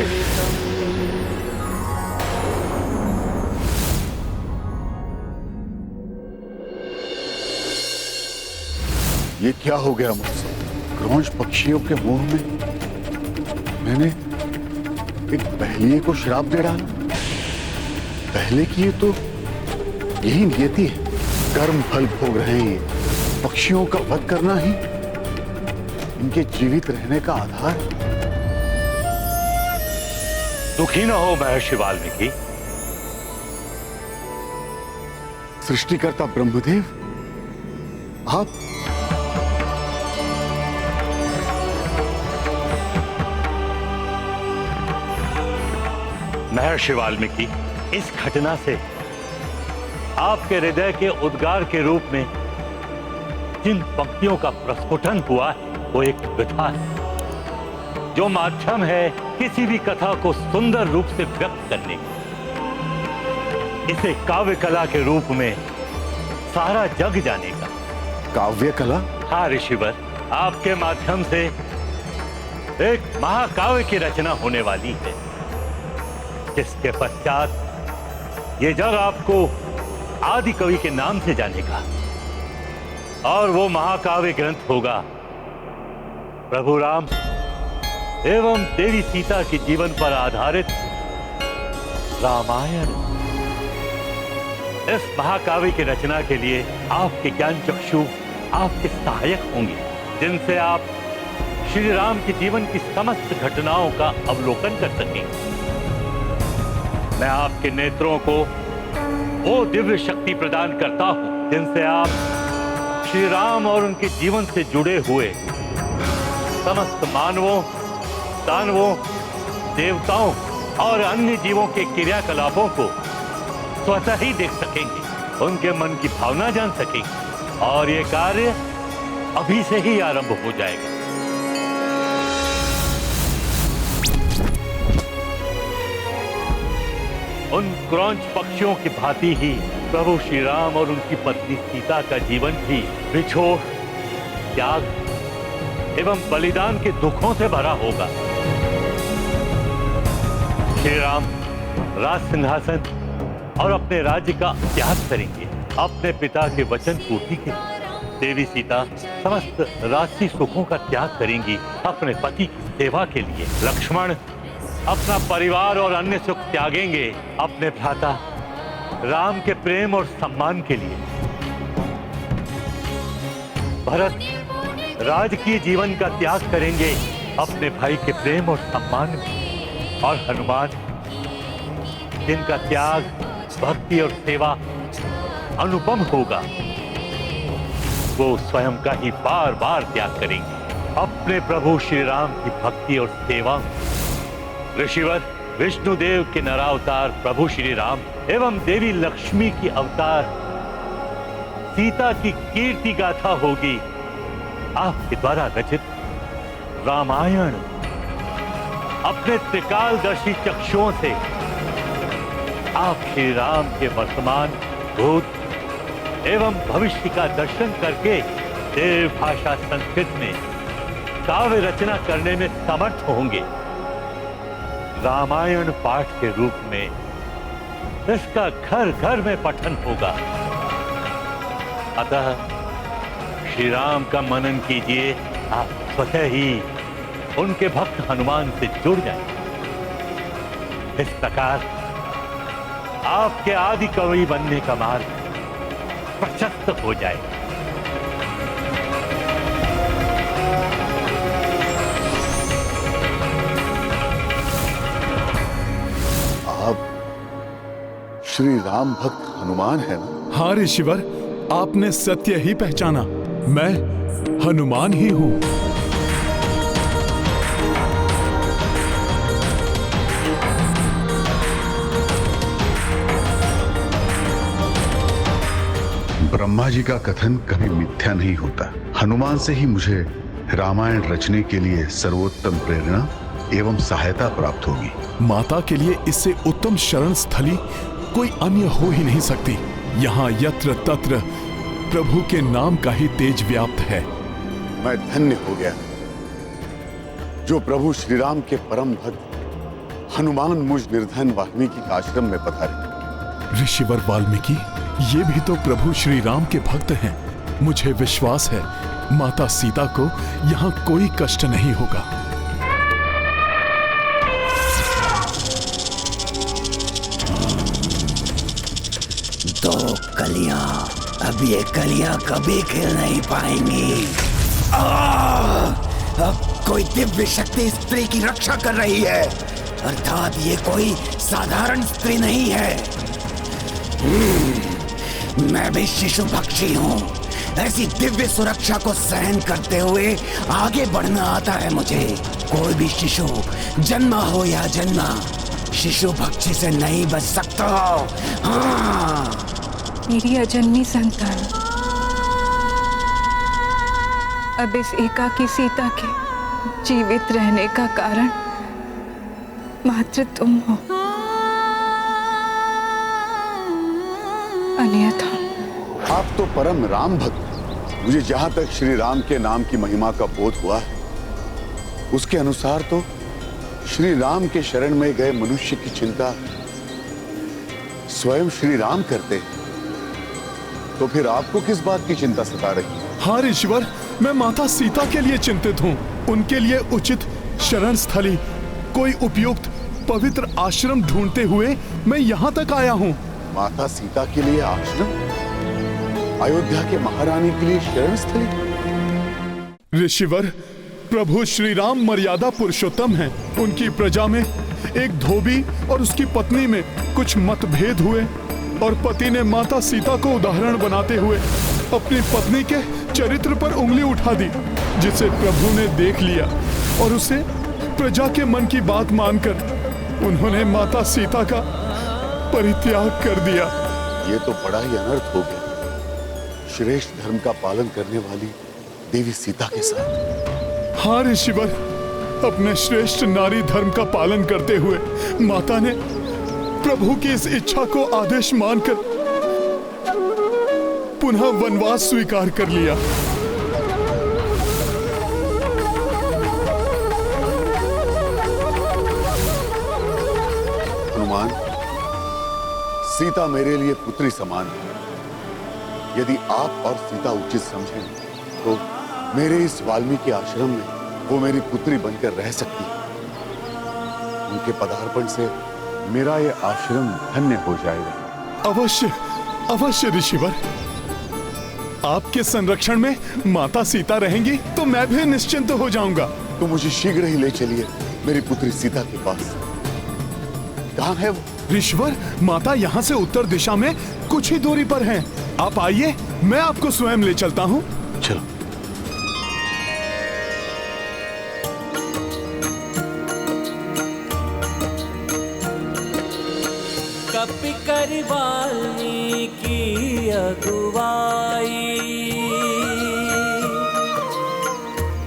ये क्या हो गया मुझसे? क्रौंच पक्षियों के मुंह में मैंने एक बहलिये को श्राप दे डाला। पहले की ये तो यही नियति है, कर्म फल भोग रहे हैं ये। पक्षियों का वध करना ही इनके जीवित रहने का आधार। दुखी न हो महर्षि वाल्मीकि। सृष्टिकर्ता ब्रह्मदेव, आप महर्षि वाल्मीकि, इस घटना से आपके हृदय के उद्गार के रूप में जिन पंक्तियों का प्रस्फुटन हुआ है वो एक कथा है, जो माध्यम है किसी भी कथा को सुंदर रूप से व्यक्त करने की। इसे काव्य कला के रूप में सारा जग जानेगा। काव्य कला? हाँ ऋषिवर, आपके माध्यम से एक महाकाव्य की रचना होने वाली है, जिसके पश्चात ये जग आपको आदि कवि के नाम से जानेगा। और वो महाकाव्य ग्रंथ होगा प्रभु राम एवं देवी सीता के जीवन पर आधारित रामायण। इस महाकाव्य की रचना के लिए आपके ज्ञान चक्षु आपके सहायक होंगे, जिनसे आप श्री राम के जीवन की समस्त घटनाओं का अवलोकन कर सकेंगे। मैं आपके नेत्रों को वो दिव्य शक्ति प्रदान करता हूं जिनसे आप श्री राम और उनके जीवन से जुड़े हुए समस्त मानवों, दानवों, देवताओं और अन्य जीवों के क्रियाकलापों को स्वतः ही देख सकेंगे, उनके मन की भावना जान सकेंगे। और ये कार्य अभी से ही आरंभ हो जाएगा। उन क्रौंच पक्षियों की भांति ही प्रभु श्री राम और उनकी पत्नी सीता का जीवन भी बिछोह, त्याग एवं बलिदान के दुखों से भरा होगा। श्री राम राज सिंहासन और अपने राज्य का त्याग करेंगे अपने पिता के वचन पूर्ति के लिए। देवी सीता समस्त राशि सुखों का त्याग करेंगी अपने पति की सेवा के लिए। लक्ष्मण अपना परिवार और अन्य सुख त्यागेंगे अपने भ्राता राम के प्रेम और सम्मान के लिए। भरत राजकीय जीवन का त्याग करेंगे अपने भाई के प्रेम और सम्मान में। और हनुमान जिनका त्याग भक्ति और सेवा अनुपम होगा, वो स्वयं का ही बार बार त्याग करेंगे अपने प्रभु श्री राम की भक्ति और सेवा में। ऋषिवर विष्णुदेव के नरावतार प्रभु श्री राम एवं देवी लक्ष्मी की अवतार सीता की कीर्ति गाथा होगी आपके द्वारा रचित रामायण। अपने त्रिकालदर्शी चक्षुओं से आप श्री राम के वर्तमान, भूत एवं भविष्य का दर्शन करके देव भाषा संस्कृत में काव्य रचना करने में समर्थ होंगे। रामायण पाठ के रूप में इसका घर घर में पठन होगा। अतः श्री राम का मनन कीजिए, आप स्वतः ही उनके भक्त हनुमान से जुड़ जाएंगे। इस प्रकार आपके आदि कवि बनने का मार्ग प्रशस्त हो जाएगा। आप श्री राम भक्त हनुमान है ना? हाँ ऋषिवर, आपने सत्य ही पहचाना। मैं हनुमान ही हूं। ब्रह्मा जी का कथन कभी मिथ्या नहीं होता। हनुमान से ही मुझे रामायण रचने के लिए सर्वोत्तम प्रेरणा एवं सहायता प्राप्त होगी। माता के लिए इससे उत्तम शरण स्थली कोई अन्य हो ही नहीं सकती। यहाँ यत्र तत्र प्रभु के नाम का ही तेज व्याप्त है। मैं धन्य हो गया जो प्रभु श्री राम के परम भक्त हनुमान मुझ निर्धन वाल्मीकि के आश्रम में पधारे। ऋषिवर वाल्मीकि, ये भी तो प्रभु श्री राम के भक्त हैं। मुझे विश्वास है माता सीता को यहाँ कोई कष्ट नहीं होगा। दो कलियां, अब ये कलियां कभी खिल नहीं पाएंगी। अब कोई दिव्य शक्ति स्त्री की रक्षा कर रही है, अर्थात ये कोई साधारण स्त्री नहीं है। मैं भी शिशु पक्षी हूँ। ऐसी दिव्य सुरक्षा को सहन करते हुए आगे बढ़ना आता है मुझे। कोई भी शिशु जन्मा हो या जन्मा, शिशु पक्षी से नहीं बच सकता। हाँ, मेरी अजन्मी संतान, अब इस एकाकी सीता के जीवित रहने का कारण मात्र तुम हो, अन्यथा। आप तो परम राम भक्त। मुझे जहां तक श्री राम के नाम की महिमा का बोध हुआ है, उसके अनुसार तो श्री राम के शरण में गए मनुष्य की चिंता स्वयं श्री राम करते हैं। तो फिर आपको किस बात की चिंता सता रही है? हाँ ऋषिवर, मैं माता सीता के लिए चिंतित हूँ। उनके लिए उचित शरण स्थली, कोई उपयुक्त पवित्र आश्रम ढूंढते हुए मैं यहाँ तक आया हूँ। माता सीता के लिए आश्रम? अयोध्या के महारानी के लिए शरण स्थली? ऋषिवर, प्रभु श्री राम मर्यादा पुरुषोत्तम हैं। उनकी प्रजा में एक धोबी और उसकी पत्नी में कुछ मतभेद हुए और पति ने माता सीता को उदाहरण बनाते हुए अपनी पत्नी के चरित्र पर उंगली उठा दी, जिसे प्रभु ने देख लिया और उसे प्रजा के मन की बात मानकर उन्होंने माता सीता का परित्याग कर दिया। ये तो बड़ा ही अनर्थ हो गया श्रेष्ठ धर्म का पालन करने वाली देवी सीता के साथ। हाँ ऋषिवर, अपने श्रेष्ठ नारी धर्म का पालन करते हुए माता ने प्रभु की इस इच्छा को आदेश मानकर पुनः वनवास स्वीकार कर लिया। हनुमान, सीता मेरे लिए पुत्री समान है। यदि आप और सीता उचित समझें तो मेरे इस वाल्मीकि आश्रम में वो मेरी पुत्री बनकर रह सकती है। उनके पदार्पण से मेरा ये आश्रम धन्य हो जाएगा। अवश्य अवश्य ऋषिवर, आपके संरक्षण में माता सीता रहेंगी तो मैं भी निश्चिंत हो जाऊंगा। तो मुझे शीघ्र ही ले चलिए मेरी पुत्री सीता के पास। कहाँ है वो? ऋषिवर, माता यहाँ से उत्तर दिशा में कुछ ही दूरी पर हैं। आप आइए, मैं आपको स्वयं ले चलता हूँ। चलो। कपि कर वाल्मीकि अगुवाई,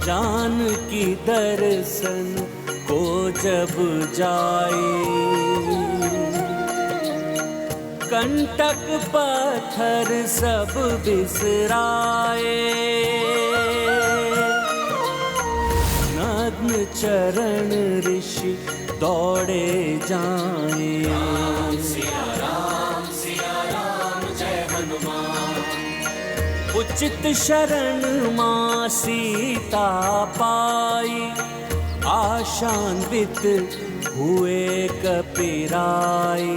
जानकी दर्शन को जब जाए। कंटक पत्थर सब बिसराए, नग्न चरण ऋषि दौड़े जाए। राम सिया राम जय हनुमान। उचित शरण मां सीता पाई, आशान्वित हुए कपिराई।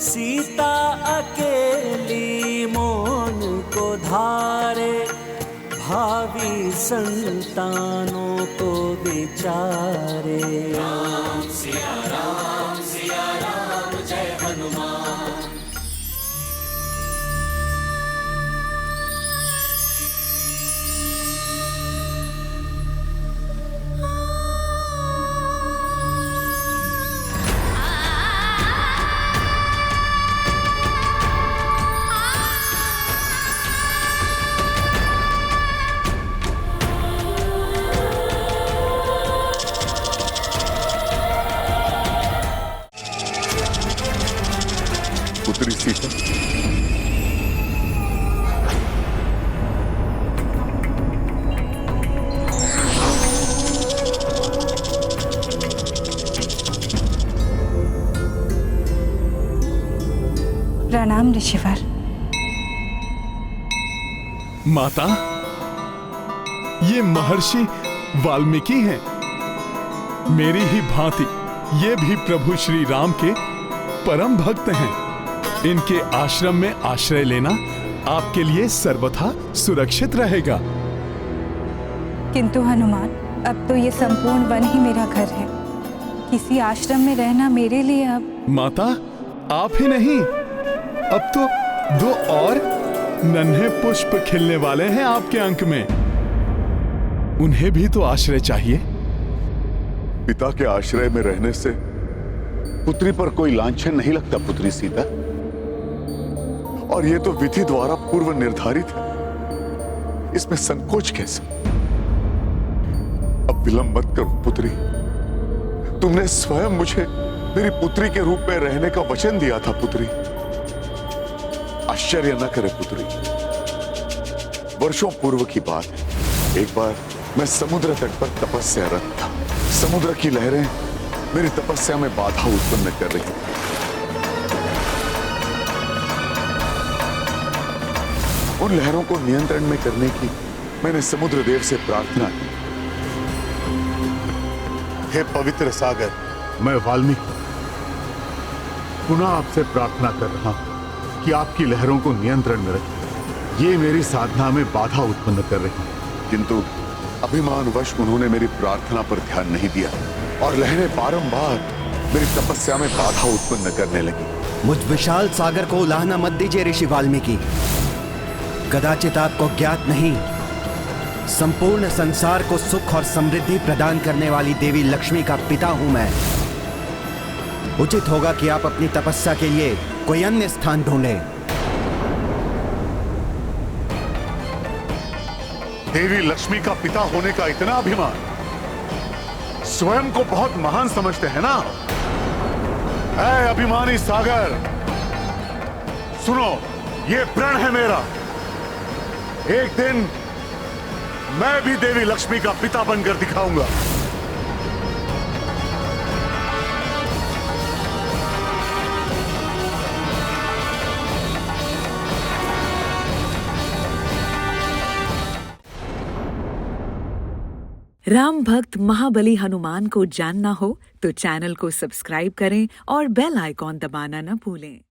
सीता अकेली मौन को धारे, भावी संतानों को विचारे। राम सिया राम जय हनुमान। पुत्री सीता, प्रणाम ऋषिवर। माता, ये महर्षि वाल्मीकि हैं। मेरी ही भांति ये भी प्रभु श्री राम के परम भक्त हैं। इनके आश्रम में आश्रय लेना आपके लिए सर्वथा सुरक्षित रहेगा। किंतु हनुमान, अब तो ये संपूर्ण वन ही मेरा घर है। किसी आश्रम में रहना मेरे लिए अब। माता, आप ही नहीं, अब तो 2 और नन्हे पुष्प खिलने वाले हैं आपके अंक में। उन्हें भी तो आश्रय चाहिए। पिता के आश्रय में रहने से पुत्री पर कोई लांछन नहीं लगता पुत्री सीता, और यह तो विधि द्वारा पूर्व निर्धारित है। इसमें संकोच कैसे? अब विलंब मत करो पुत्री। तुमने स्वयं मुझे मेरी पुत्री के रूप में रहने का वचन दिया था पुत्री। आश्चर्य न करे पुत्री, वर्षों पूर्व की बात है। एक बार मैं समुद्र तट पर तपस्यारत था। समुद्र की लहरें मेरी तपस्या में बाधा उत्पन्न कर रही थी। उन लहरों को नियंत्रण में करने की मैंने समुद्र देव से प्रार्थना की। हे पवित्र सागर, मैं वाल्मीकि पुनः आपसे प्रार्थना कर रहा हूं कि आपकी लहरों को नियंत्रण में रखें। ये मेरी साधना में बाधा उत्पन्न कर रही है। किंतु अभिमानवश उन्होंने मेरी प्रार्थना पर ध्यान नहीं दिया और लहरें बारंबार मेरी तपस्या में बाधा उत्पन्न करने लगी। मुझ विशाल सागर को उलाहना मत दीजिए ऋषि वाल्मीकि। कदाचित आपको ज्ञात नहीं, संपूर्ण संसार को सुख और समृद्धि प्रदान करने वाली देवी लक्ष्मी का पिता हूं मैं। उचित होगा कि आप अपनी तपस्या के लिए कोई अन्य स्थान ढूंढें। देवी लक्ष्मी का पिता होने का इतना अभिमान, स्वयं को बहुत महान समझते हैं ना? ऐ अभिमानी सागर, सुनो, ये प्रण है मेरा। एक दिन मैं भी देवी लक्ष्मी का पिता बनकर दिखाऊंगा। राम भक्त महाबली हनुमान को जानना हो तो चैनल को सब्सक्राइब करें और बेल आइकॉन दबाना न भूलें।